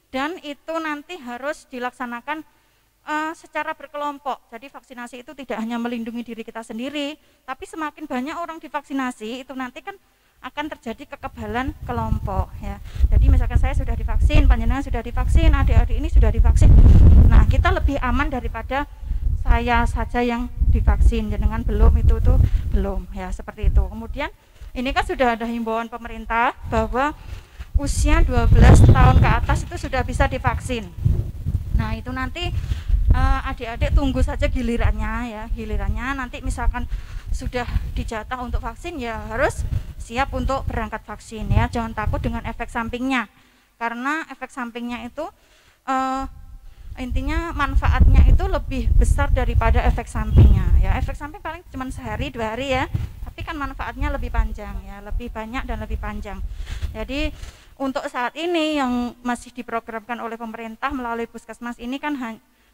dan itu nanti harus dilaksanakan secara berkelompok. Jadi vaksinasi itu tidak hanya melindungi diri kita sendiri, tapi semakin banyak orang divaksinasi itu nanti kan akan terjadi kekebalan kelompok ya. Jadi misalkan saya sudah divaksin, panjenengan sudah divaksin, adik-adik ini sudah divaksin. Nah, kita lebih aman daripada saya saja yang divaksin, jenengan belum, itu tuh belum ya, seperti itu. Kemudian ini kan sudah ada himbauan pemerintah bahwa usia 12 tahun ke atas itu sudah bisa divaksin. Nah, itu nanti adik-adik tunggu saja gilirannya ya. Gilirannya nanti misalkan sudah dijatah untuk vaksin ya harus siap untuk berangkat vaksin ya. Jangan takut dengan efek sampingnya. Karena efek sampingnya itu intinya manfaatnya itu lebih besar daripada efek sampingnya ya. Efek samping paling cuma sehari 2 hari ya, tapi kan manfaatnya lebih panjang ya, lebih banyak dan lebih panjang. Jadi untuk saat ini yang masih diprogramkan oleh pemerintah melalui puskesmas ini kan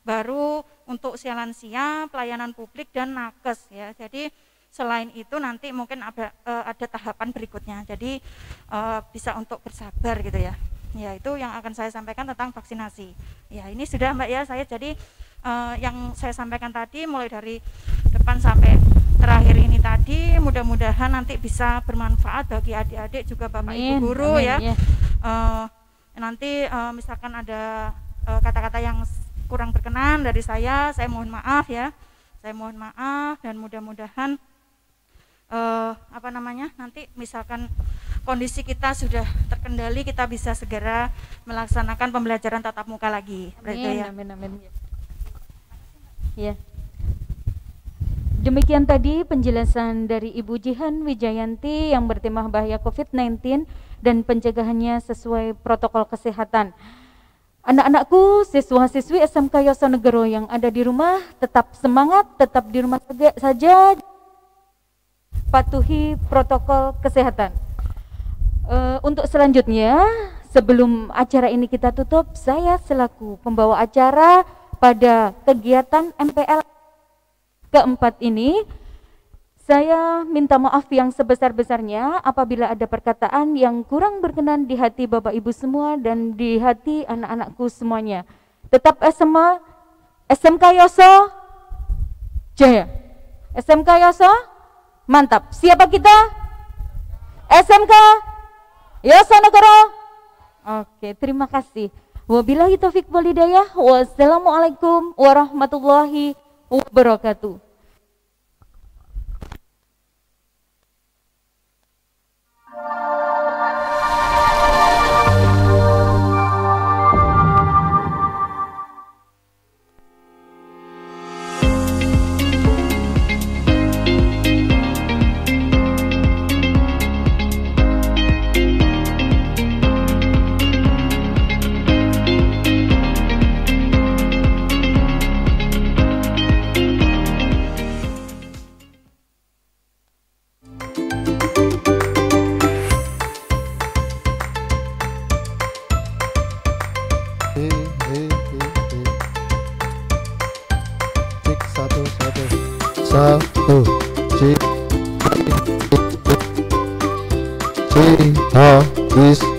baru untuk usia lansia, pelayanan publik dan nakes ya. Jadi selain itu nanti mungkin ada tahapan berikutnya. Jadi bisa untuk bersabar gitu ya. Ya, itu yang akan saya sampaikan tentang vaksinasi. Ya, ini sudah Mbak ya, saya jadi yang saya sampaikan tadi mulai dari depan sampai terakhir ini tadi, mudah-mudahan nanti bisa bermanfaat bagi adik-adik juga Bapak Ibu guru. Amin, ya. Nanti misalkan ada kata-kata yang kurang berkenan dari saya mohon maaf ya. Saya mohon maaf, dan mudah-mudahan nanti misalkan kondisi kita sudah terkendali, kita bisa segera melaksanakan pembelajaran tatap muka lagi. Amin, ya. Amin. Ya. Demikian tadi penjelasan dari Ibu Jihan Wijayanti yang bertema bahaya COVID-19 dan pencegahannya sesuai protokol kesehatan. Anak-anakku, siswa-siswi SMK Yosonegoro yang ada di rumah, tetap semangat, tetap di rumah saja, patuhi protokol kesehatan. Untuk selanjutnya sebelum acara ini kita tutup, saya selaku pembawa acara pada kegiatan MPL keempat ini, saya minta maaf yang sebesar-besarnya apabila ada perkataan yang kurang berkenan di hati Bapak Ibu semua dan di hati anak-anakku semuanya. Tetap SMA, SMK Yoso Jaya. SMK Yoso, mantap. Siapa kita? SMK Yoso-Nagoro. Oke, terima kasih. Wabillahi taufik wal hidayah. Wassalamualaikum warahmatullahi wabarakatuh. Habis.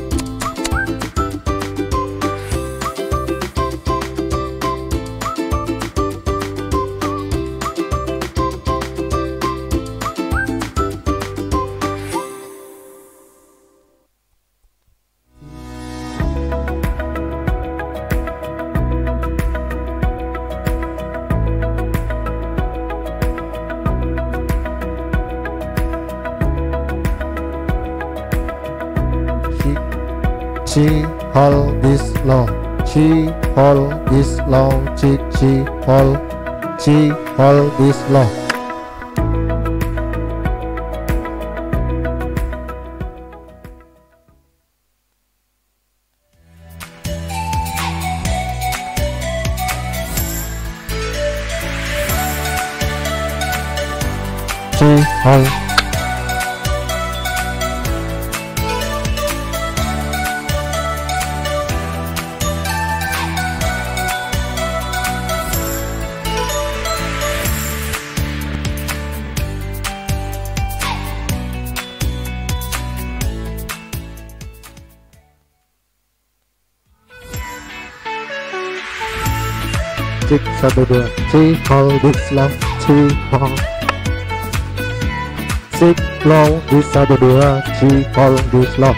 She hold this law. She hold this law. She hold this law. She hold. Cik 1 2 She hold this law. She hold. Sik law this 1 2 She hold this law.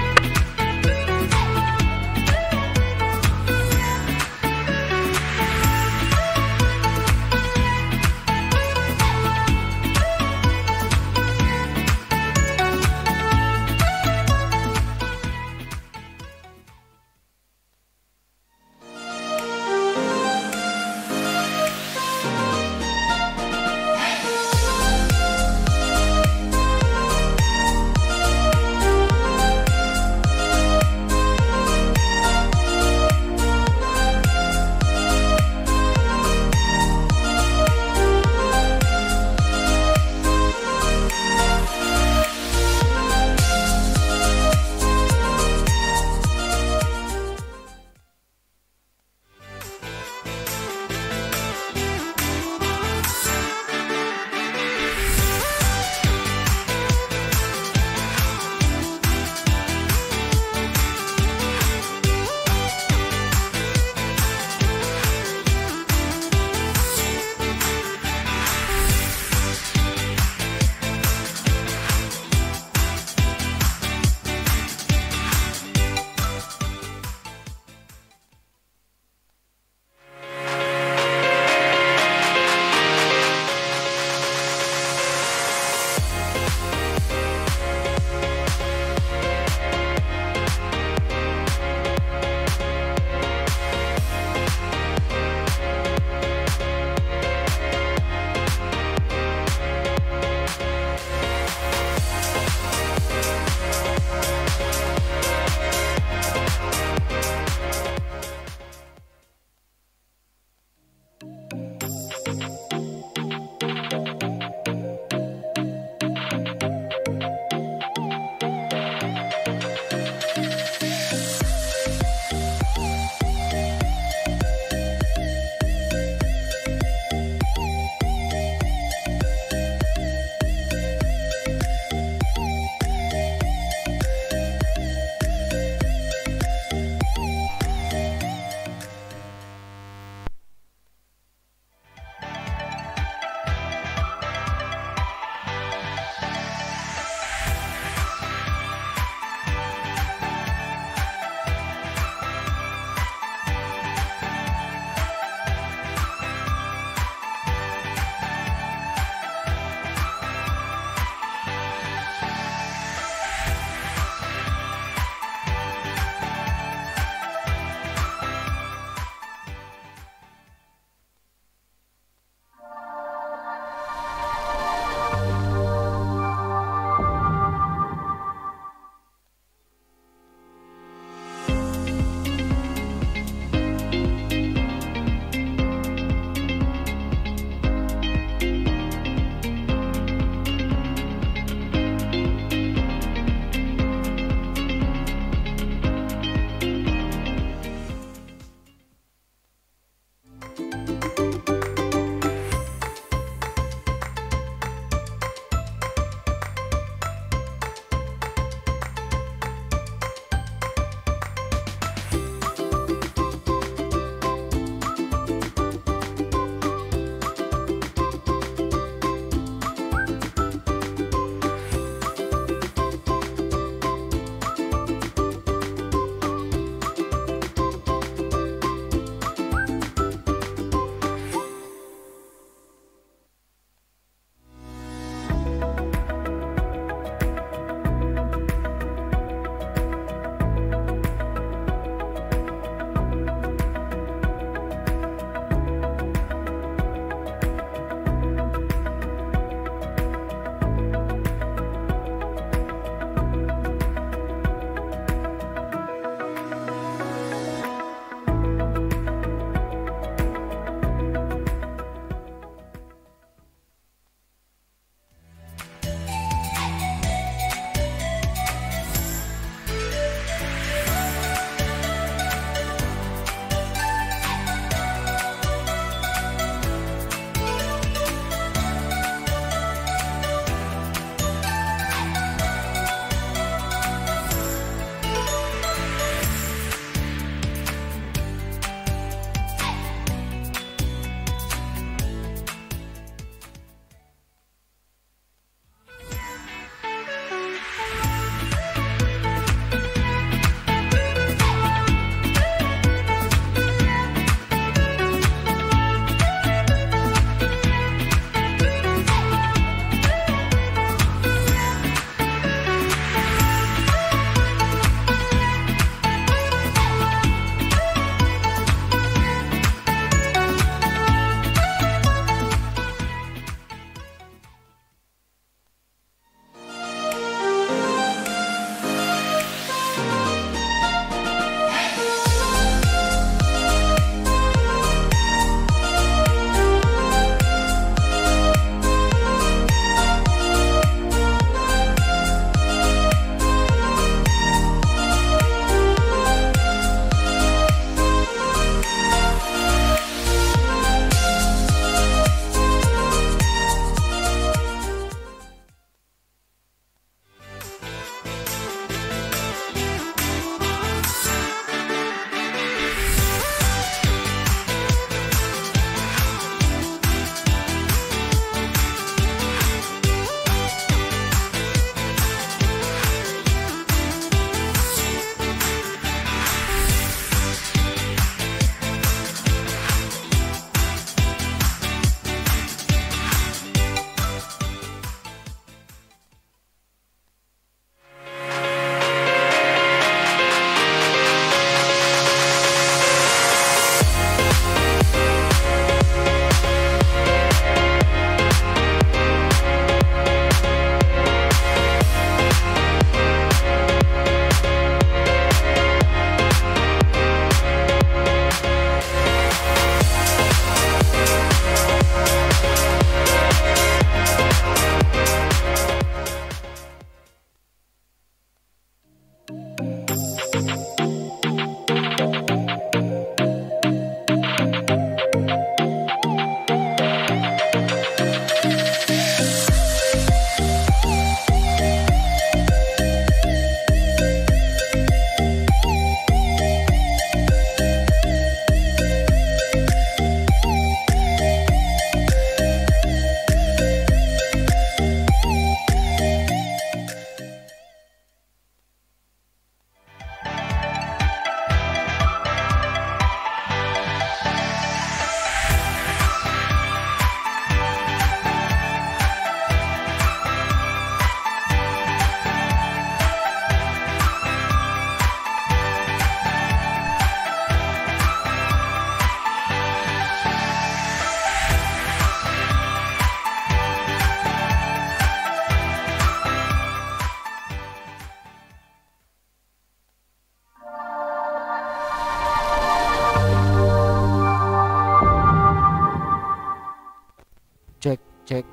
cek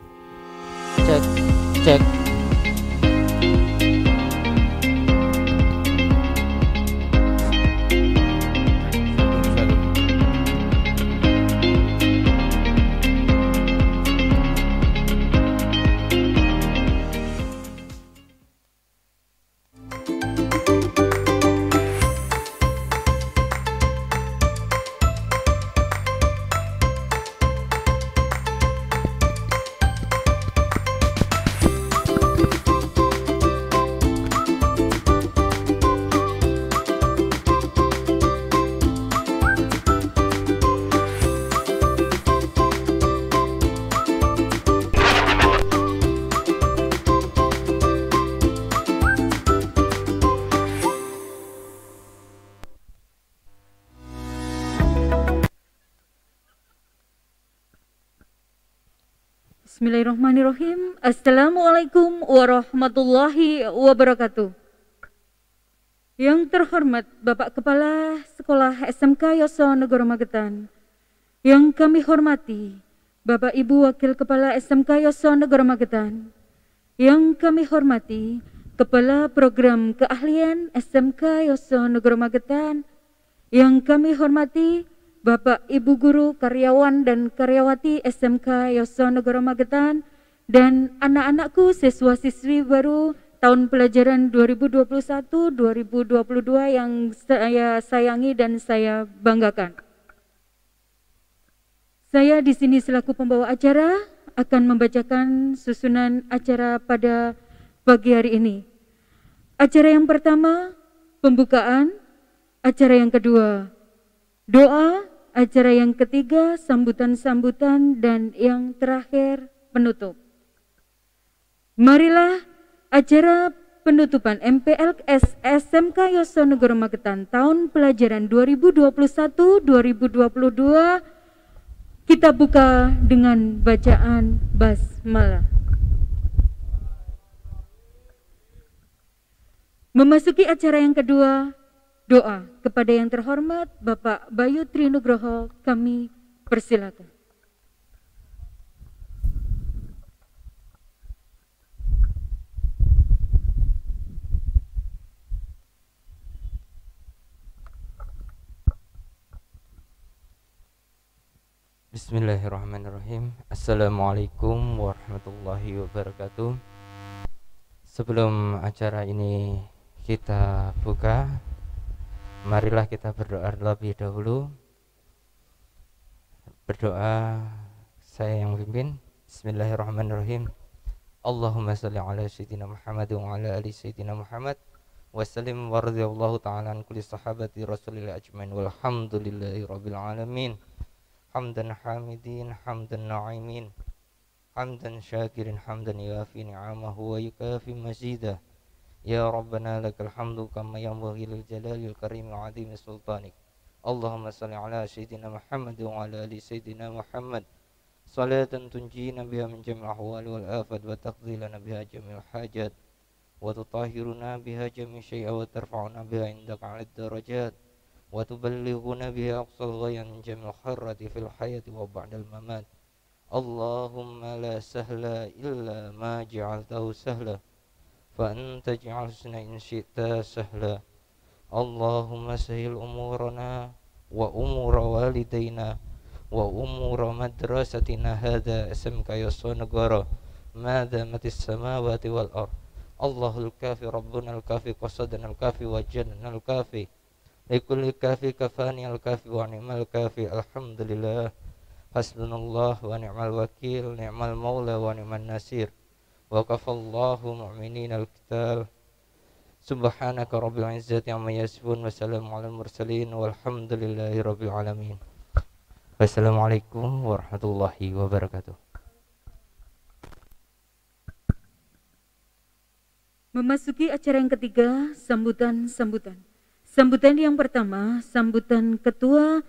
cek cek. Bismillahirrahmanirrahim. Assalamualaikum warahmatullahi wabarakatuh. Yang terhormat Bapak Kepala Sekolah SMK Yosonegoro Magetan, yang kami hormati Bapak Ibu Wakil Kepala SMK Yosonegoro Magetan, yang kami hormati Kepala Program Keahlian SMK Yosonegoro Magetan, yang kami hormati Bapak Ibu Guru, karyawan dan karyawati SMK Yosonegoro Magetan, dan anak-anakku siswa-siswi baru tahun pelajaran 2021-2022 yang saya sayangi dan saya banggakan. Saya di sini selaku pembawa acara akan membacakan susunan acara pada pagi hari ini. Acara yang pertama, pembukaan. Acara yang kedua, doa. Acara yang ketiga, sambutan-sambutan, dan yang terakhir, penutup. Marilah acara penutupan MPLS SMK Yosonegoro Magetan tahun pelajaran 2021-2022 kita buka dengan bacaan basmalah. Memasuki acara yang kedua, doa. Kepada yang terhormat Bapak Bayu Trinugroho kami persilakan. Bismillahirrahmanirrahim. Assalamualaikum warahmatullahi wabarakatuh. Sebelum acara ini kita buka, marilah kita berdoa terlebih dahulu. Berdoa saya yang memimpin. Bismillahirrahmanirrahim. Allahumma salli ala sayyidina Muhammad wa ala ali sayyidina Muhammad wa sallim wa radhiyallahu ta'ala an kulli sahabati rasulillah ajmain walhamdulillahi rabbil alamin. Hamdan hamidin, hamdan na'imin, hamdan syakirin, hamdan yuafi ni'amahu wa yukafi mazidah. Ya Rabbana lakal hamdu kama yanbaghi lil jalalil karim wa 'azimi sultanik. Allahumma salli ala sayyidina Muhammad wa ala ali sayyidina Muhammad salatan tunjina biha min jami'il ahwali wal afat wa taqdi lana biha jami'il hajat wa tutahhiruna biha jami' syai'a wa tarfa'una biha indaka 'alad darajat wa tuballighuna biha aqsal ghaya min jami'il khairati fil hayati wa ba'dal mamat. Allahumma la sahla illa ma ja'altahu sahla fa anta ja'al husna in syi'ta sahla. Allahumma sahil umurana wa umura walidayna wa umura madrasatina hadha SMK Yosonegoro ma damatis samawati wal ard. Allahul kafi rabbuna al kafi qasadana al kafi wa jannana al kafi likulli kafi kafani al kafi wa ni'mal kafi. Alhamdulillah, hasbunallah wa ni'mal wakil, ni'mal maula wa ni'man nasir. Wa kafallahu mu'minin al-qital. Subhanaka rabbil izzati amma yasifun wa salamun alal mursalin walhamdulillahi rabbil alamin. Wassalamualaikum warahmatullahi wabarakatuh. Memasuki acara yang ketiga, sambutan-sambutan. Sambutan yang pertama, sambutan Ketua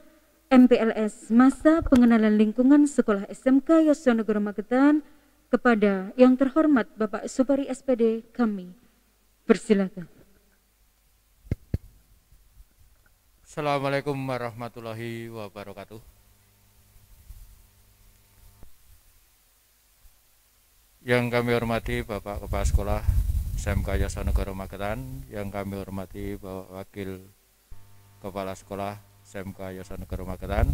MPLS Masa Pengenalan Lingkungan Sekolah SMK Yosonegoro Magetan kepada yang terhormat Bapak Supari SPD kami persilakan. Assalamualaikum warahmatullahi wabarakatuh. Yang kami hormati Bapak Kepala Sekolah SMK Yosanegoro Magetan, yang kami hormati Bapak Wakil Kepala Sekolah SMK Yosanegoro Magetan,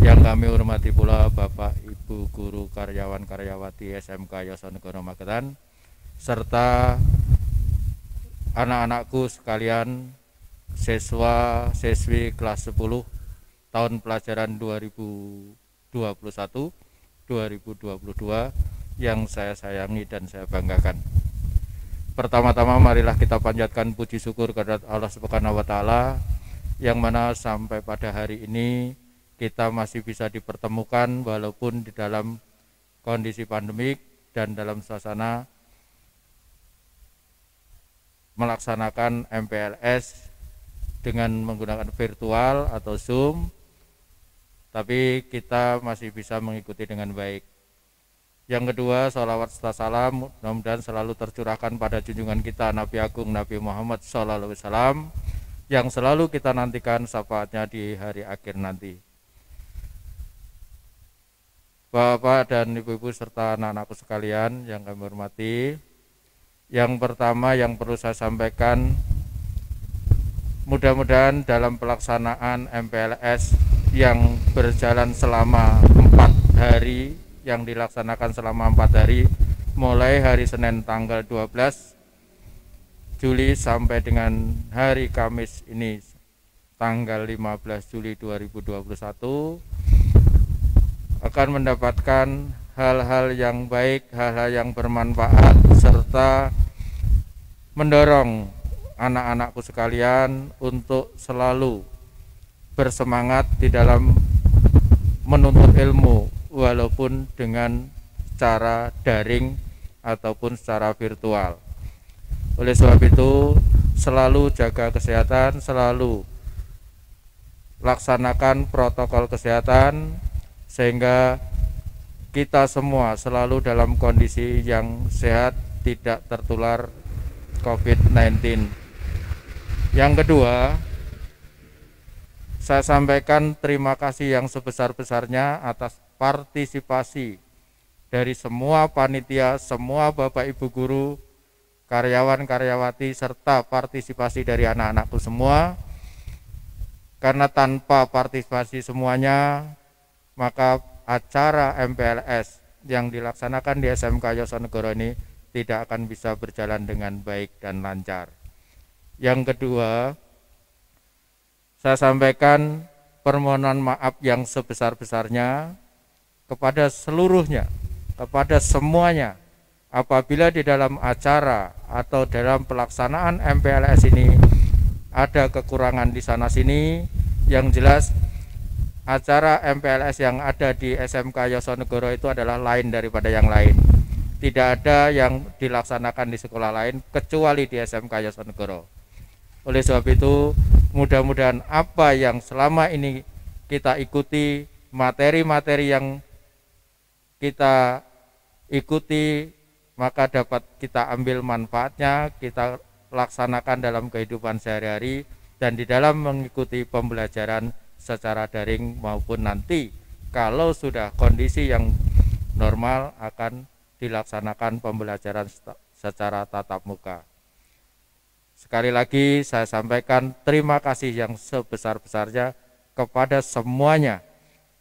yang kami hormati pula Bapak Ibu Guru Karyawan Karyawati SMK Yosanegoro Magetan, serta anak-anakku sekalian, siswa siswi kelas 10 tahun pelajaran 2021-2022 yang saya sayangi dan saya banggakan. Pertama-tama marilah kita panjatkan puji syukur kepada Allah Subhanahu wa taala yang mana sampai pada hari ini kita masih bisa dipertemukan walaupun di dalam kondisi pandemik dan dalam suasana melaksanakan MPLS dengan menggunakan virtual atau Zoom, tapi kita masih bisa mengikuti dengan baik. Yang kedua, sholawat serta salam mudah-mudahan selalu tercurahkan pada junjungan kita Nabi Agung Nabi Muhammad SAW yang selalu kita nantikan syafaatnya di hari akhir nanti. Bapak dan Ibu-ibu serta anak-anakku sekalian yang kami hormati, yang pertama yang perlu saya sampaikan, mudah-mudahan dalam pelaksanaan MPLS yang berjalan selama 4 hari, yang dilaksanakan selama 4 hari, mulai hari Senin tanggal 12 Juli sampai dengan hari Kamis ini tanggal 15 Juli 2021 akan mendapatkan hal-hal yang baik, hal-hal yang bermanfaat, serta mendorong anak-anakku sekalian untuk selalu bersemangat di dalam menuntut ilmu walaupun dengan cara daring ataupun secara virtual. Oleh sebab itu, selalu jaga kesehatan, selalu laksanakan protokol kesehatan sehingga kita semua selalu dalam kondisi yang sehat, tidak tertular COVID-19. Yang kedua, saya sampaikan terima kasih yang sebesar-besarnya atas partisipasi dari semua panitia, semua Bapak Ibu guru, karyawan karyawati, serta partisipasi dari anak-anakku semua. Karena tanpa partisipasi semuanya, maka acara MPLS yang dilaksanakan di SMK Yosanegoro ini tidak akan bisa berjalan dengan baik dan lancar. Yang kedua, saya sampaikan permohonan maaf yang sebesar-besarnya kepada seluruhnya, kepada semuanya, apabila di dalam acara atau dalam pelaksanaan MPLS ini ada kekurangan di sana sini. Yang jelas acara MPLS yang ada di SMK Yosanegoro itu adalah lain daripada yang lain. Tidak ada yang dilaksanakan di sekolah lain kecuali di SMK Yosanegoro. Oleh sebab itu, mudah-mudahan apa yang selama ini kita ikuti, materi-materi yang kita ikuti, maka dapat kita ambil manfaatnya, kita laksanakan dalam kehidupan sehari-hari dan di dalam mengikuti pembelajaran secara daring maupun nanti kalau sudah kondisi yang normal akan dilaksanakan pembelajaran secara tatap muka. Sekali lagi saya sampaikan terima kasih yang sebesar-besarnya kepada semuanya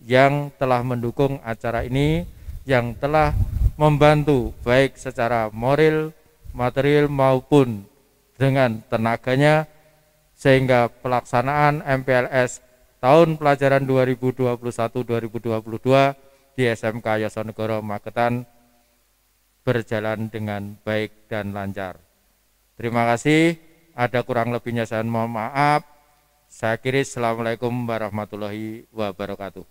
yang telah mendukung acara ini, yang telah membantu baik secara moral, material maupun dengan tenaganya, sehingga pelaksanaan MPLS tahun pelajaran 2021-2022 di SMK Yosanegoro Magetan berjalan dengan baik dan lancar. Terima kasih, ada kurang lebihnya saya mohon maaf. Saya akhiri, Assalamualaikum warahmatullahi wabarakatuh.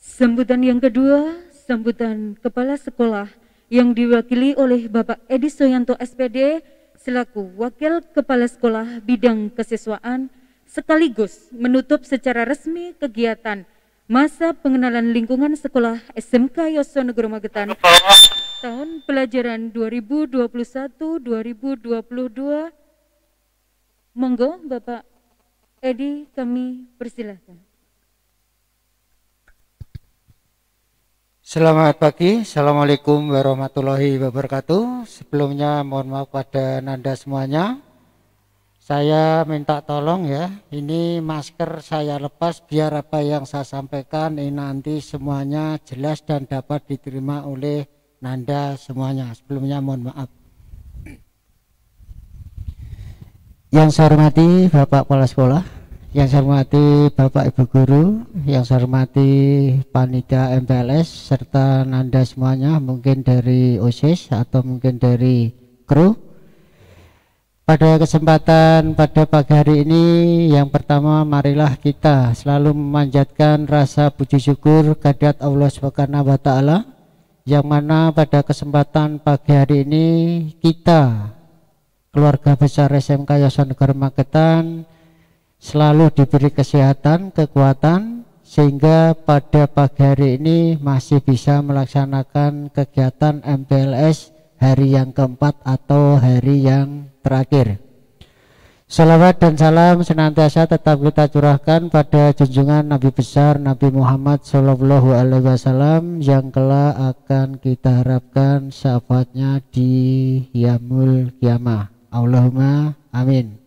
Sambutan yang kedua, sambutan Kepala Sekolah yang diwakili oleh Bapak Edi Soyanto SPD selaku Wakil Kepala Sekolah Bidang Kesiswaan, sekaligus menutup secara resmi kegiatan masa pengenalan lingkungan sekolah SMK Yosanegoro Magetan tahun pelajaran 2021-2022. Monggo Bapak Edi, kami persilahkan. Selamat pagi, Assalamualaikum warahmatullahi wabarakatuh. Sebelumnya mohon maaf pada Nanda semuanya. Saya minta tolong ya, ini masker saya lepas biar apa yang saya sampaikan ini nanti semuanya jelas dan dapat diterima oleh Nanda semuanya. Sebelumnya mohon maaf. Yang saya hormati Bapak Kepala Sekolah, yang saya hormati Bapak Ibu Guru, yang saya hormati panitia MPLS serta Nanda semuanya, mungkin dari OSIS atau mungkin dari kru. Pada kesempatan pada pagi hari ini, yang pertama marilah kita selalu memanjatkan rasa puji syukur kehadirat Allah Subhanahu wa taala, yang mana pada kesempatan pagi hari ini kita keluarga besar SMK Yosanegara Magetan selalu diberi kesehatan, kekuatan, sehingga pada pagi hari ini masih bisa melaksanakan kegiatan MPLS hari yang keempat atau hari yang terakhir. Salawat dan salam senantiasa tetap kita curahkan pada junjungan Nabi besar Nabi Muhammad Shallallahu Alaihi Wasallam yang kelak akan kita harapkan syafaatnya di yaumul kiamah. Allahumma amin.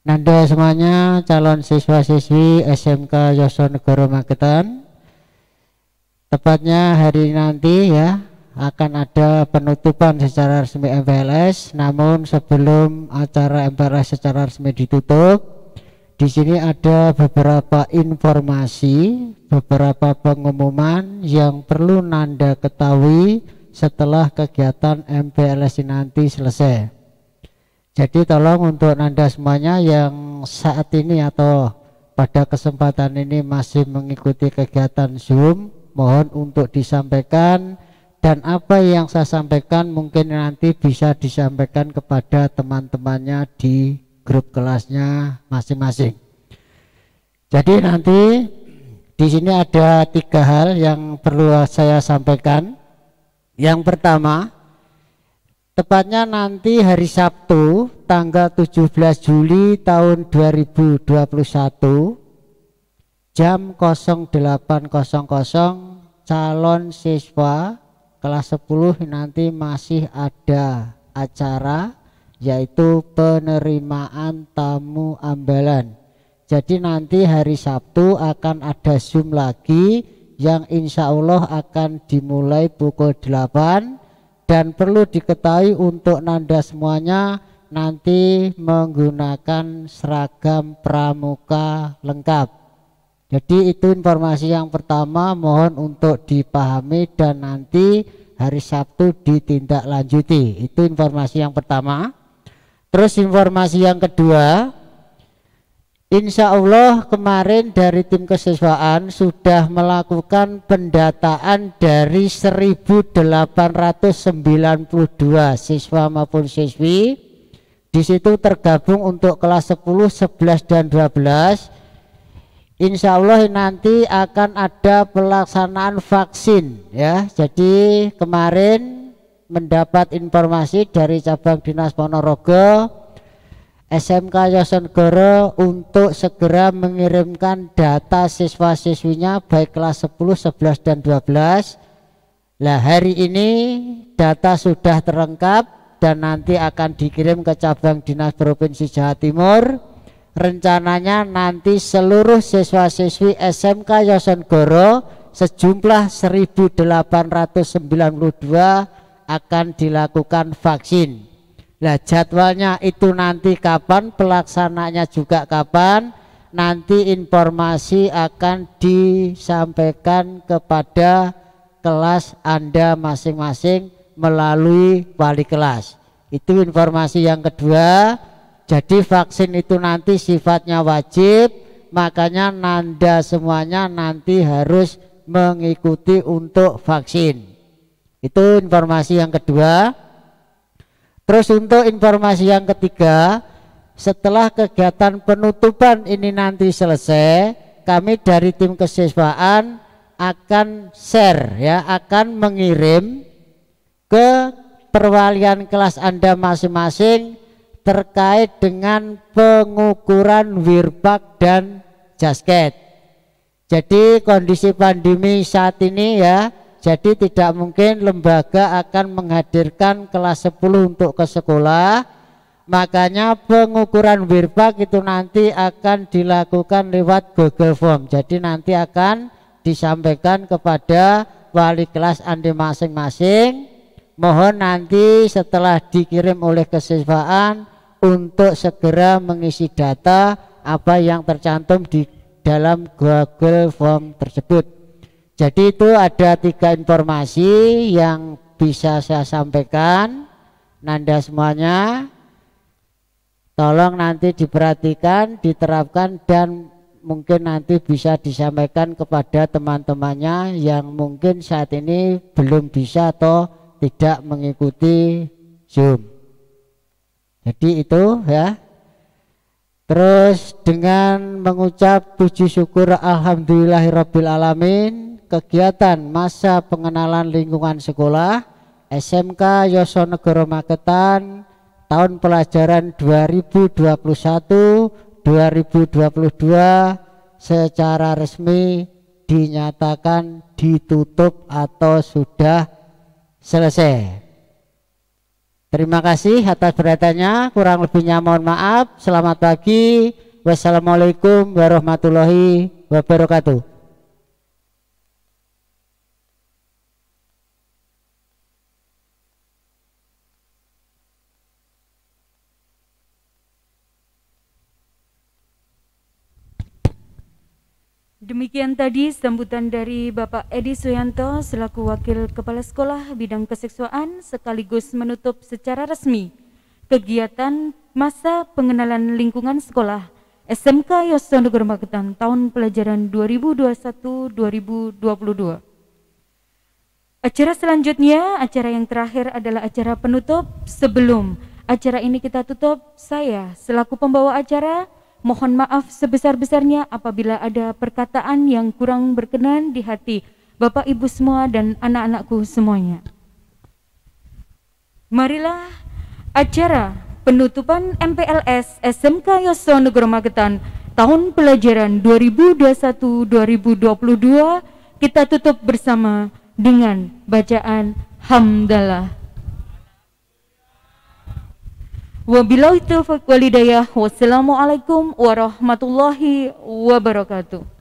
Nanda semuanya, calon siswa-siswi SMK Yosanegara Magetan, tepatnya hari nanti ya akan ada penutupan secara resmi MPLS. Namun sebelum acara MPLS secara resmi ditutup, di sini ada beberapa informasi, beberapa pengumuman yang perlu Nanda ketahui setelah kegiatan MPLS ini nanti selesai. Jadi tolong untuk Nanda semuanya yang saat ini atau pada kesempatan ini masih mengikuti kegiatan Zoom, mohon untuk disampaikan, dan apa yang saya sampaikan mungkin nanti bisa disampaikan kepada teman-temannya di grup kelasnya masing-masing. Jadi nanti di sini ada 3 hal yang perlu saya sampaikan. Yang pertama, tepatnya nanti hari Sabtu tanggal 17 Juli tahun 2021 jam 08.00 calon siswa kelas 10 nanti masih ada acara yaitu penerimaan tamu ambalan. Jadi nanti hari Sabtu akan ada Zoom lagi yang insya Allah akan dimulai pukul 8, dan perlu diketahui untuk Nanda semuanya nanti menggunakan seragam pramuka lengkap. Jadi itu informasi yang pertama, mohon untuk dipahami dan nanti hari Sabtu ditindaklanjuti. Itu informasi yang pertama. Terus informasi yang kedua, insya Allah kemarin dari tim kesiswaan sudah melakukan pendataan dari 1892 siswa maupun siswi. Di situ tergabung untuk kelas 10, 11 dan 12. Insya Allah nanti akan ada pelaksanaan vaksin ya. Jadi kemarin mendapat informasi dari cabang dinas Ponorogo, SMK Yosanegara untuk segera mengirimkan data siswa-siswinya baik kelas 10, 11 dan 12. Nah hari ini data sudah terlengkap dan nanti akan dikirim ke cabang dinas Provinsi Jawa Timur. Rencananya nanti seluruh siswa-siswi SMK Yosanegara sejumlah 1892 akan dilakukan vaksin. Nah jadwalnya itu nanti kapan, pelaksananya juga kapan, nanti informasi akan disampaikan kepada kelas Anda masing-masing melalui wali kelas. Itu informasi yang kedua. Jadi vaksin itu nanti sifatnya wajib, makanya Nanda semuanya nanti harus mengikuti untuk vaksin. Itu informasi yang kedua. Terus untuk informasi yang ketiga, setelah kegiatan penutupan ini nanti selesai, kami dari tim kesiswaan akan share ya, akan mengirim ke perwalian kelas Anda masing-masing terkait dengan pengukuran wirpak dan jasket. Jadi kondisi pandemi saat ini ya, jadi tidak mungkin lembaga akan menghadirkan kelas 10 untuk ke sekolah. Makanya pengukuran wirpak itu nanti akan dilakukan lewat Google Form. Jadi nanti akan disampaikan kepada wali kelas Anda masing-masing. Mohon nanti setelah dikirim oleh kesiswaan untuk segera mengisi data apa yang tercantum di dalam Google Form tersebut. Jadi itu ada 3 informasi yang bisa saya sampaikan. Nanda semuanya, tolong nanti diperhatikan, diterapkan, dan mungkin nanti bisa disampaikan kepada teman-temannya yang mungkin saat ini belum bisa atau tidak mengikuti Zoom. Jadi itu ya. Terus dengan mengucap puji syukur alhamdulillahirabbil alamin, kegiatan masa pengenalan lingkungan sekolah SMK Yosonegoro Magetan tahun pelajaran 2021-2022 secara resmi dinyatakan ditutup atau sudah selesai. Terima kasih atas perhatiannya, kurang lebihnya mohon maaf. Selamat pagi. Wassalamualaikum warahmatullahi wabarakatuh. Demikian tadi sambutan dari Bapak Edi Suyanto selaku Wakil Kepala Sekolah Bidang Keseksuaan sekaligus menutup secara resmi kegiatan masa pengenalan lingkungan sekolah SMK Yosonegoro Magetan tahun pelajaran 2021-2022. Acara selanjutnya, acara yang terakhir adalah acara penutup. Sebelum acara ini kita tutup, saya selaku pembawa acara mohon maaf sebesar-besarnya apabila ada perkataan yang kurang berkenan di hati Bapak Ibu semua dan anak-anakku semuanya. Marilah acara penutupan MPLS SMK Yosonegoro Magetan tahun pelajaran 2021-2022 kita tutup bersama dengan bacaan hamdalah. Wabillahi taufiq walhidayah. Wassalamualaikum warahmatullahi wabarakatuh.